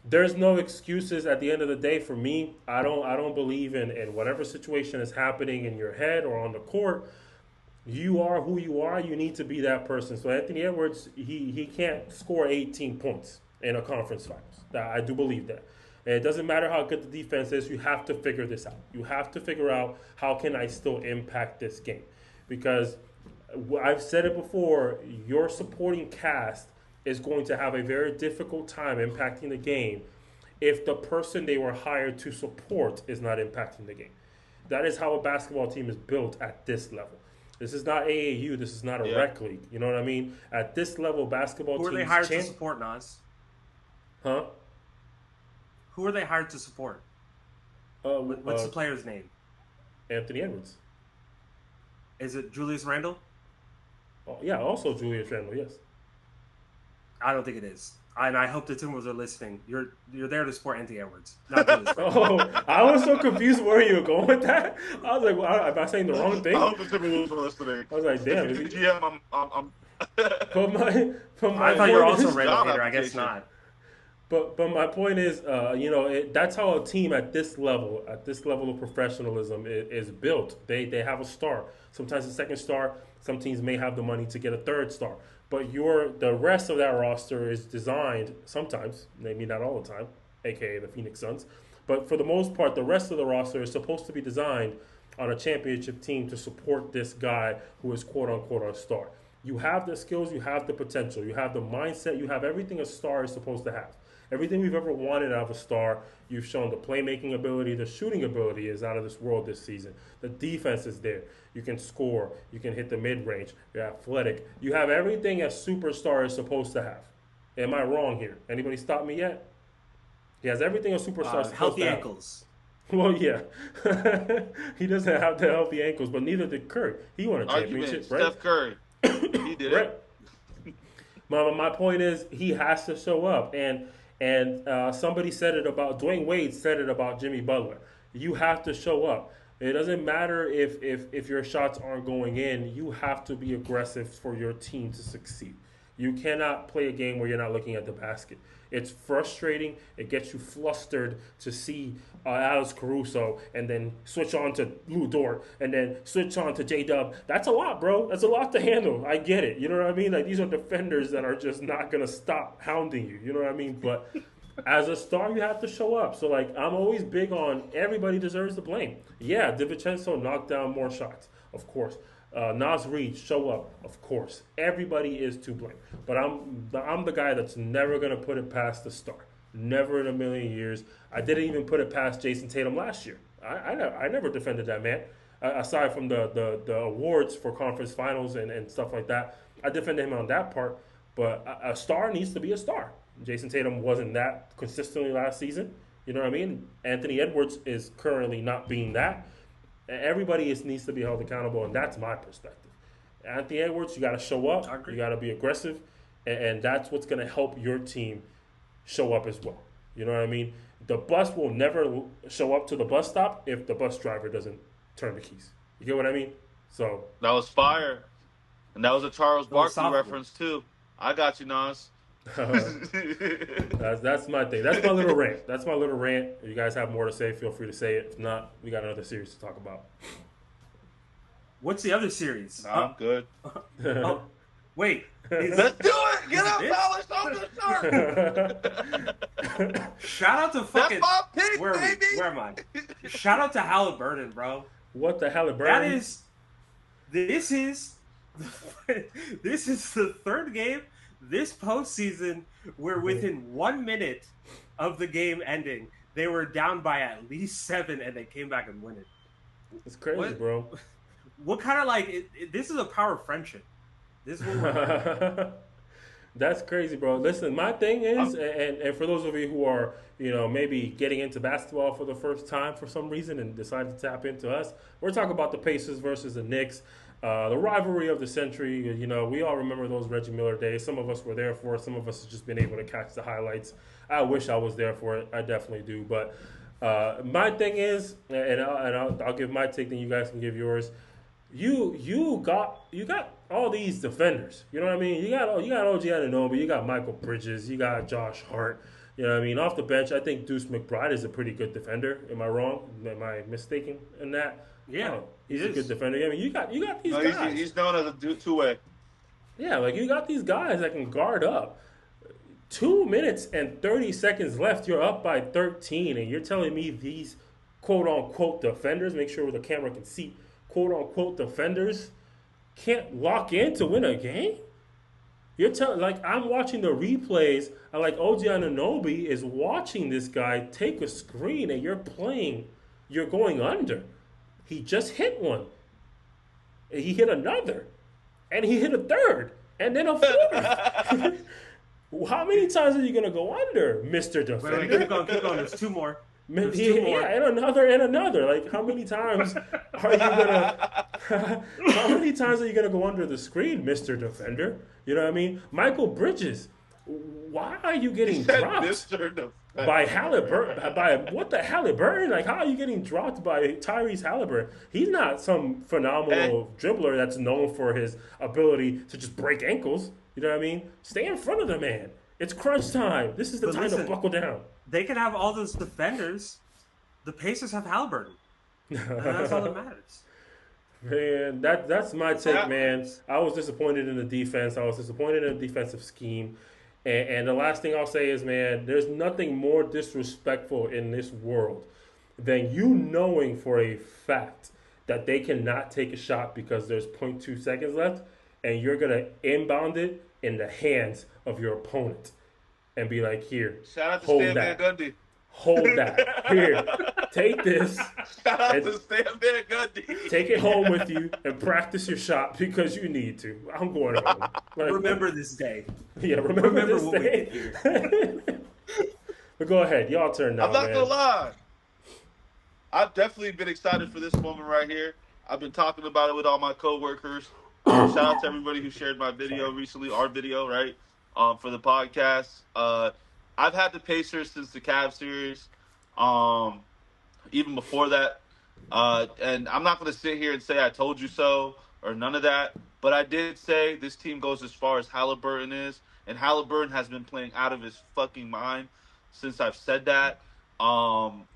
There's no excuses at the end of the day for me. I don't believe in whatever situation is happening in your head or on the court. You are who you are. You need to be that person. So Anthony Edwards, he can't score 18 points in a conference finals. I do believe that. And it doesn't matter how good the defense is. You have to figure this out. You have to figure out how can I still impact this game. Because I've said it before, your supporting cast is going to have a very difficult time impacting the game if the person they were hired to support is not impacting the game. That is how a basketball team is built at this level. This is not AAU. This is not a rec league. You know what I mean? At this level, basketball teams... Who are they hired to support, Nas? Huh? Who are they hired to support? What's the player's name? Anthony Edwards. Is it Julius Randle? Oh, yeah, also Julius Randle, yes. I don't think it is. And I hope the Timberwolves are listening. You're there to support Anthony Edwards, not Julius Randle. Oh, I was so confused where you were going with that. I was like, well, am I saying the wrong thing? I hope the Timberwolves are listening. I was like, damn. If you're the GM, I'm But my I thought you were point also is- a Randle job hater. I guess application. not. But my point is, that's how a team at this level of professionalism is built. They have a star. Sometimes a second star. Some teams may have the money to get a third star. But the rest of that roster is designed sometimes, maybe not all the time, aka the Phoenix Suns. But for the most part, the rest of the roster is supposed to be designed on a championship team to support this guy who is quote unquote a star. You have the skills, you have the potential, you have the mindset, you have everything a star is supposed to have. Everything we've ever wanted out of a star, you've shown the playmaking ability, the shooting ability is out of this world this season. The defense is there. You can score. You can hit the mid-range. You're athletic. You have everything a superstar is supposed to have. Am I wrong here? Anybody stop me yet? He has everything a superstar is supposed Healthy to have. ankles. Well, yeah. He doesn't have the healthy ankles, but neither did Curry. He won a Argument, championship, right? Steph Curry. He did Right. it. My point is he has to show up, and somebody said it about Dwayne Wade said it about Jimmy Butler. You have to show up. It doesn't matter if your shots aren't going in. You have to be aggressive for your team to succeed. You cannot play a game where you're not looking at the basket. It's frustrating. It gets you flustered to see Alex Caruso and then switch on to Lou Dort and then switch on to J-Dub. That's a lot, bro. That's a lot to handle. I get it. You know what I mean? Like, these are defenders that are just not going to stop hounding you. You know what I mean? But as a star, you have to show up. So, like, I'm always big on everybody deserves the blame. Yeah, DiVincenzo knocked down more shots, of course. Nas Reed, show up, of course. Everybody is to blame. But I'm the guy that's never going to put it past the star. Never in a million years. I didn't even put it past Jason Tatum last year. I never defended that man. Aside from the awards for conference finals and stuff like that, I defended him on that part. But a star needs to be a star. Jason Tatum wasn't that consistently last season. You know what I mean? Anthony Edwards is currently not being that. Everybody needs to be held accountable, and that's my perspective. Anthony Edwards, you got to show up. You got to be aggressive, and that's what's going to help your team show up as well. You know what I mean? The bus will never show up to the bus stop if the bus driver doesn't turn the keys. You get what I mean? So that was fire, and that was a Charles Barkley reference too. I got you, Nas. That's my thing. That's my little rant. That's my little rant. If you guys have more to say, feel free to say it. If not, we got another series to talk about. What's the other series? I'm good. Oh, wait. Let's do it. Get up, fellas. I'm the shark. Shout out to fucking. That's my pick, where baby. Where am I? Shout out to Haliburton, bro. What the Haliburton? That is. This is the third game this postseason where within 1 minute of the game ending, they were down by at least 7 and they came back and win it. It's crazy, bro. What kind of this is a power of friendship. This is what we're That's crazy, bro. Listen, my thing is, and for those of you who are, maybe getting into basketball for the first time for some reason and decided to tap into us, we're talking about the Pacers versus the Knicks. The rivalry of the century. We all remember those Reggie Miller days. Some of us were there for it. Some of us have just been able to catch the highlights. I wish I was there for it. I definitely do. But my thing is, and I'll give my take, then you guys can give yours. You got all these defenders. You know what I mean? You got OG Anunoby. You got Michael Bridges. You got Josh Hart. You know what I mean? Off the bench, I think Deuce McBride is a pretty good defender. Am I wrong? Am I mistaken in that? Yeah, he's a good defender. I mean, you got these guys. He's known as a two-way. Yeah, like you got these guys that can guard up. 2 minutes and 30 seconds left. You're up by 13, and you're telling me these quote-unquote defenders, make sure the camera can see, quote-unquote defenders can't lock in to win a game? You're telling, I'm watching the replays, and OG Anunoby is watching this guy take a screen, and you're going under. He just hit one. He hit another. And he hit a third. And then a fourth. How many times are you going to go under, Mr. Defender? Wait, keep going. There's 2 more. There's two more. Yeah, and another. Like, how many times are you gonna? How many times are you gonna go under the screen, Mister Defender? You know what I mean? Michael Bridges. Why are you getting dropped by Haliburton? By what the Haliburton? Like, how are you getting dropped by Tyrese Haliburton? He's not some phenomenal dribbler that's known for his ability to just break ankles. You know what I mean? Stay in front of the man. It's crunch time. This is the time to buckle down. They can have all those defenders. The Pacers have Haliburton. And that's all that matters. Man, that's my take, man. I was disappointed in the defense. I was disappointed in the defensive scheme. And the last thing I'll say is, man, there's nothing more disrespectful in this world than you knowing for a fact that they cannot take a shot because there's 0.2 seconds left, and you're going to inbound it in the hands of your opponent and be like, here, shout out to hold Stan that. Van Gundy. Hold that. Here, take this. Shout out to Stan Van Gundy. Take it home with you and practice your shot because you need to. I'm going home. Like, remember this day. Yeah, remember this what day. we did here. But go ahead. Y'all turn now, I'm not going to lie. I've definitely been excited for this moment right here. I've been talking about it with all my coworkers. Shout out to everybody who shared my video recently, our video, right, for the podcast. I've had the Pacers since the Cavs series, even before that. And I'm not going to sit here and say I told you so or none of that. But I did say this team goes as far as Haliburton is. And Haliburton has been playing out of his fucking mind since I've said that.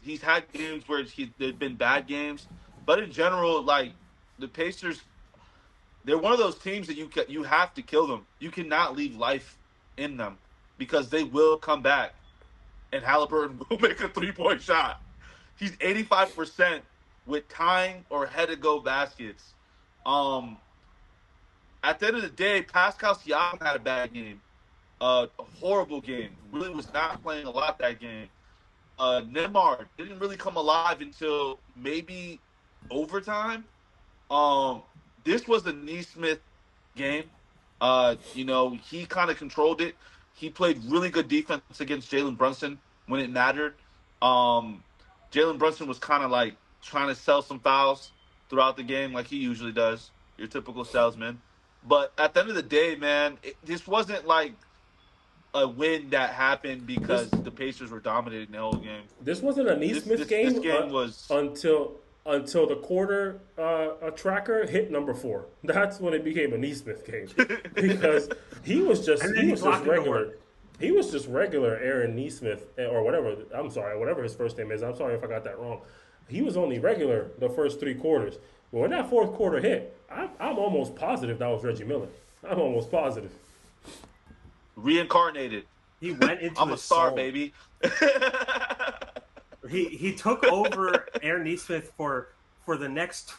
He's had games where there've been bad games. But in general, like, the Pacers, they're one of those teams that you have to kill them. You cannot leave life in them because they will come back, and Haliburton will make a three-point shot. He's 85% with tying or head-to-go baskets. At the end of the day, Pascal Siakam had a bad game, a horrible game. Really was not playing a lot that game. Neymar didn't really come alive until maybe overtime. This was the Nesmith game. He kind of controlled it. He played really good defense against Jalen Brunson when it mattered. Jalen Brunson was kind of like trying to sell some fouls throughout the game like he usually does, your typical salesman. But at the end of the day, man, this wasn't like a win that happened because the Pacers were dominating the whole game. This wasn't a Nesmith game. This game was until the quarter tracker hit number 4. That's when it became a Nesmith game because he was just regular. He was just regular Aaron Nesmith or whatever. I'm sorry, whatever his first name is. I'm sorry if I got that wrong. He was only regular the first 3 quarters. But when that 4th quarter hit, I'm almost positive that was Reggie Miller. I'm almost positive. Reincarnated. He went into I'm a star, soul. baby. He took over Aaron Nesmith for the next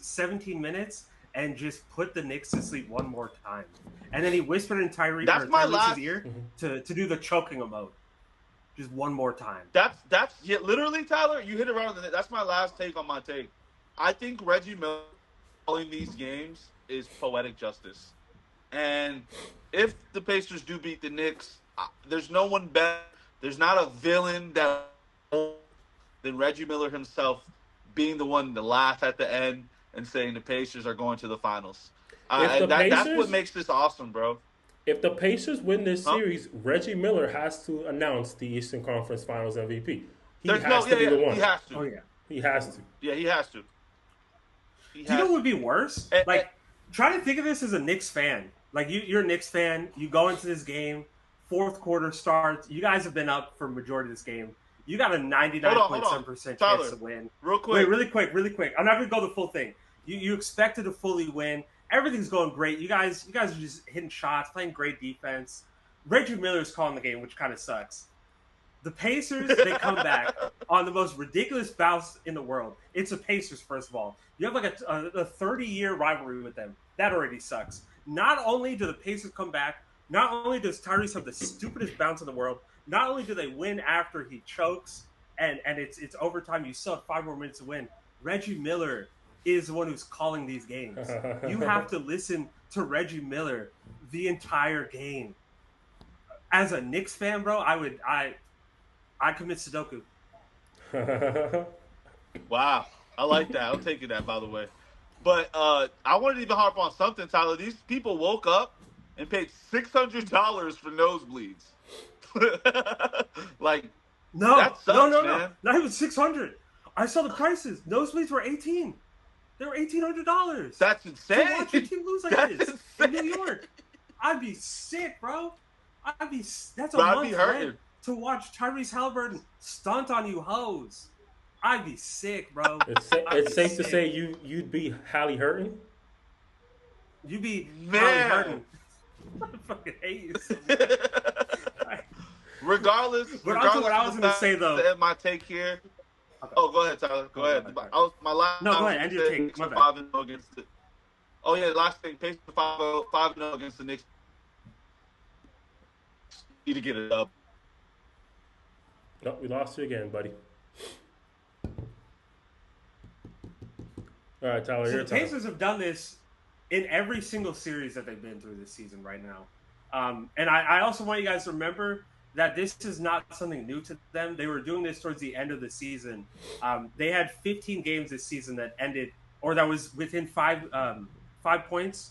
17 minutes and just put the Knicks to sleep one more time. And then he whispered in Tyrese's ear to do the choking emote. Just one more time. That's literally, Tyler, you hit it right on the net. That's my last take on my take. I think Reggie Miller calling these games is poetic justice. And if the Pacers do beat the Knicks, there's no one better. There's not a villain than Reggie Miller himself being the one to laugh at the end and saying the Pacers are going to the finals. That's what makes this awesome, bro. If the Pacers win this series, Reggie Miller has to announce the Eastern Conference Finals MVP. He has to be the one. He has to. Oh, yeah. He has to. Yeah, he has to. Do you know what would be worse? Try to think of this as a Knicks fan. Like, you're a Knicks fan. You go into this game. 4th quarter starts. You guys have been up for majority of this game. You got a 99.7% chance to win. Real quick. Wait, really quick. I'm not going to go the full thing. You expected to fully win. Everything's going great. You guys are just hitting shots, playing great defense. Reggie Miller's calling the game, which kind of sucks. The Pacers, they come back on the most ridiculous bounce in the world. It's the Pacers, first of all. You have like a 30-year rivalry with them. That already sucks. Not only do the Pacers come back, not only does Tyrese have the stupidest bounce in the world, not only do they win after he chokes and it's overtime, you still have 5 more minutes to win. Reggie Miller is the one who's calling these games. You have to listen to Reggie Miller the entire game. As a Knicks fan, bro, I commit Sudoku. Wow, I like that. I'm taking that, by the way. But I wanted to even harp on something, Tyler. These people woke up and paid $600 for nosebleeds. Like that No, no, sucks, no, no. man. Not even 600. I saw the prices. Nosebleeds were 18. They were $1,800 That's to insane. watch your team lose like That's this in New insane. York. I'd be sick, bro. That's a But I'd be month's hurting. rent to watch Tyrese Haliburton stunt on you hoes. I'd be sick, bro. It's safe to say you'd be Haliburton. You'd be Man. Haliburton. I fucking hate you so much. Regardless But onto what I of was the going to fact say, though. that my take here. Oh, go ahead, Tyler. Go ahead. My last. No, go ahead. End your take. My bad. 5-0 against the. Oh yeah, last thing. Pacers 5-0 against the Knicks. Need to get it up. No, we lost you again, buddy. All right, Tyler. So your the time. Pacers have done this in every single series that they've been through this season right now. And I also want you guys to remember that this is not something new to them. They were doing this towards the end of the season. They had 15 games this season that ended, or that was within 5 points.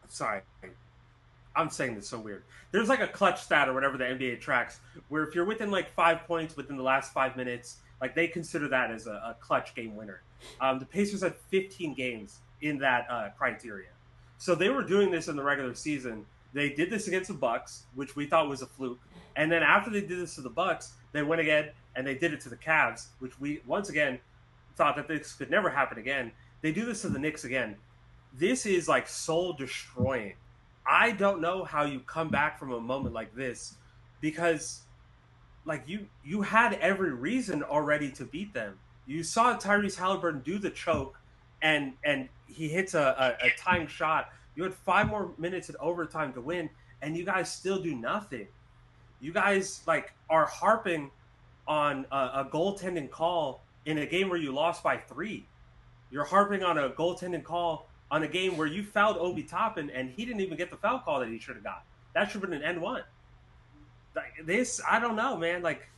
Sorry, I'm saying this so weird. There's like a clutch stat or whatever the NBA tracks, where if you're within like 5 points within the last 5 minutes, like they consider that as a clutch game winner. The Pacers had 15 games in that criteria. So they were doing this in the regular season. They did this against the Bucks, which we thought was a fluke. And then after they did this to the Bucks, they went again and they did it to the Cavs, which we once again thought that this could never happen again. They do this to the Knicks again. This is like soul destroying. I don't know how you come back from a moment like this, because like you had every reason already to beat them. You saw Tyrese Haliburton do the choke, and he hits a tying shot. You had 5 more minutes in overtime to win, and you guys still do nothing. You guys like are harping on a goaltending call in a game where you lost by 3. You're harping on a goaltending call on a game where you fouled Obi Toppin, and he didn't even get the foul call that he should have got. That should have been an N1. Like, this, I don't know, man. Like,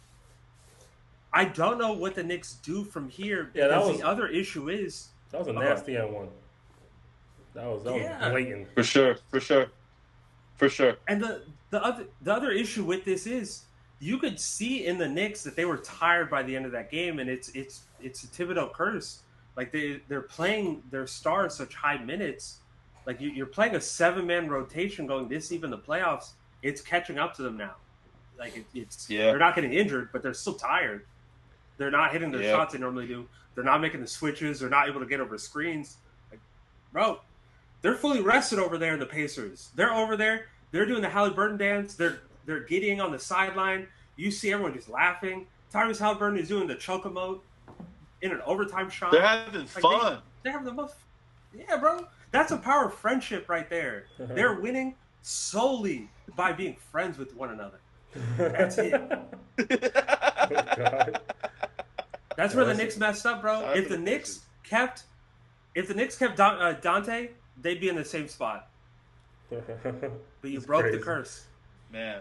I don't know what the Knicks do from here. Yeah, because the other issue is that was a nasty N1. That was blatant. For sure. And the other issue with this is you could see in the Knicks that they were tired by the end of that game, and it's a Thibodeau curse. Like they're playing their stars such high minutes. Like you're playing a 7-man rotation going this deep in the playoffs. It's catching up to them now. Like they're not getting injured, but they're still tired. They're not hitting their shots they normally do. They're not making the switches. They're not able to get over screens. Like, bro, they're fully rested over there in the Pacers. They're over there. They're doing the Haliburton dance. They're giddying on the sideline. You see everyone just laughing. Tyrese Haliburton is doing the choke emote in an overtime shot. They're having fun. They're having the most. Yeah, bro. That's a power of friendship right there. They're winning solely by being friends with one another. That's it. God. That's where the Knicks messed up, bro. If the Knicks kept Dante, they'd be in the same spot. But you broke the curse, man.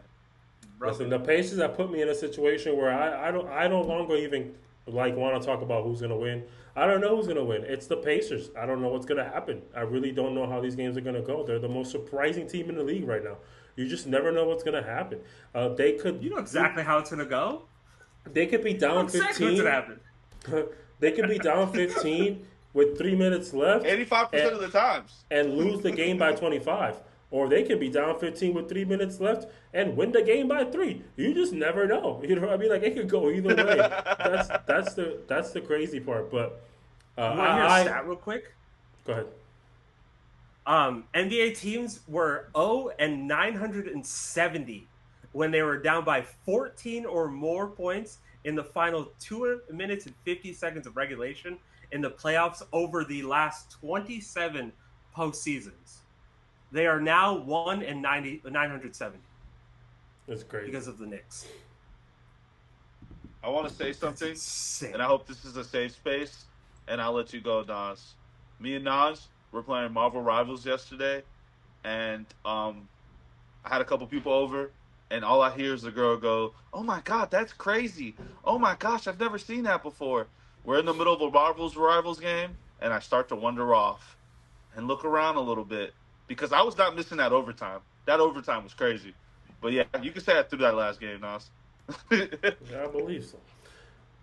Listen, the Pacers have put me in a situation where I no longer even like want to talk about who's gonna win. I don't know who's gonna win. It's the Pacers. I don't know what's gonna happen. I really don't know how these games are gonna go. They're the most surprising team in the league right now. You just never know what's gonna happen. They could. You know exactly how it's gonna go. They could be down 15. They could be down 15 with 3 minutes left. 85% of the times. And lose the game by 25. Or they could be down 15 with 3 minutes left and win the game by 3. You just never know. You know what I mean? Like, it could go either way. That's the crazy part. But you want to hear a stat real quick? Go ahead. NBA teams were 0-970 when they were down by 14 or more points in the final 2 minutes and 50 seconds of regulation in the playoffs over the last 27 postseasons. They are now 1-970. That's great. Because of the Knicks. I want to say something, and I hope this is a safe space, and I'll let you go, Nas. Me and Nas were playing Marvel Rivals yesterday, and I had a couple people over, and all I hear is the girl go, "Oh my God, that's crazy! Oh my gosh, I've never seen that before." We're in the middle of a Marvel's Rivals game, and I start to wander off and look around a little bit because I was not missing that overtime. That overtime was crazy. But yeah, you can say I threw that last game, Nas. Yeah, I believe so.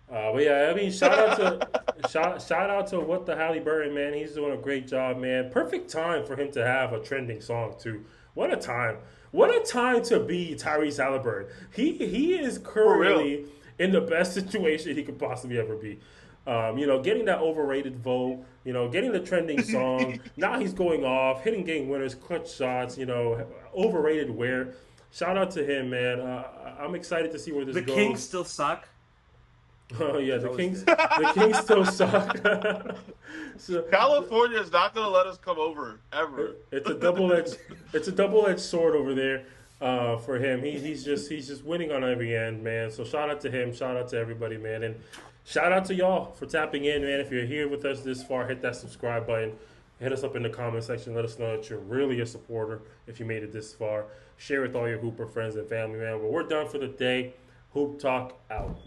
But yeah, I mean, shout out to what the Haliburton, man. He's doing a great job, man. Perfect time for him to have a trending song too. What a time! What a time to be Tyrese Haliburton. He is currently in the best situation he could possibly ever be. Getting that overrated vote, getting the trending song. Now he's going off, hitting game winners, clutch shots, overrated wear. Shout out to him, man. I'm excited to see where this goes. The Kings still suck. Oh yeah, the Kings still suck. So, California is not going to let us come over ever. It's a double-edged sword over there for him. He's just winning on every end, man. So shout out to him. Shout out to everybody, man, and shout out to y'all for tapping in, man. If you're here with us this far, hit that subscribe button. Hit us up in the comment section. Let us know that you're really a supporter if you made it this far. Share with all your Hooper friends and family, man. But we're done for the day. Hoop Talk out.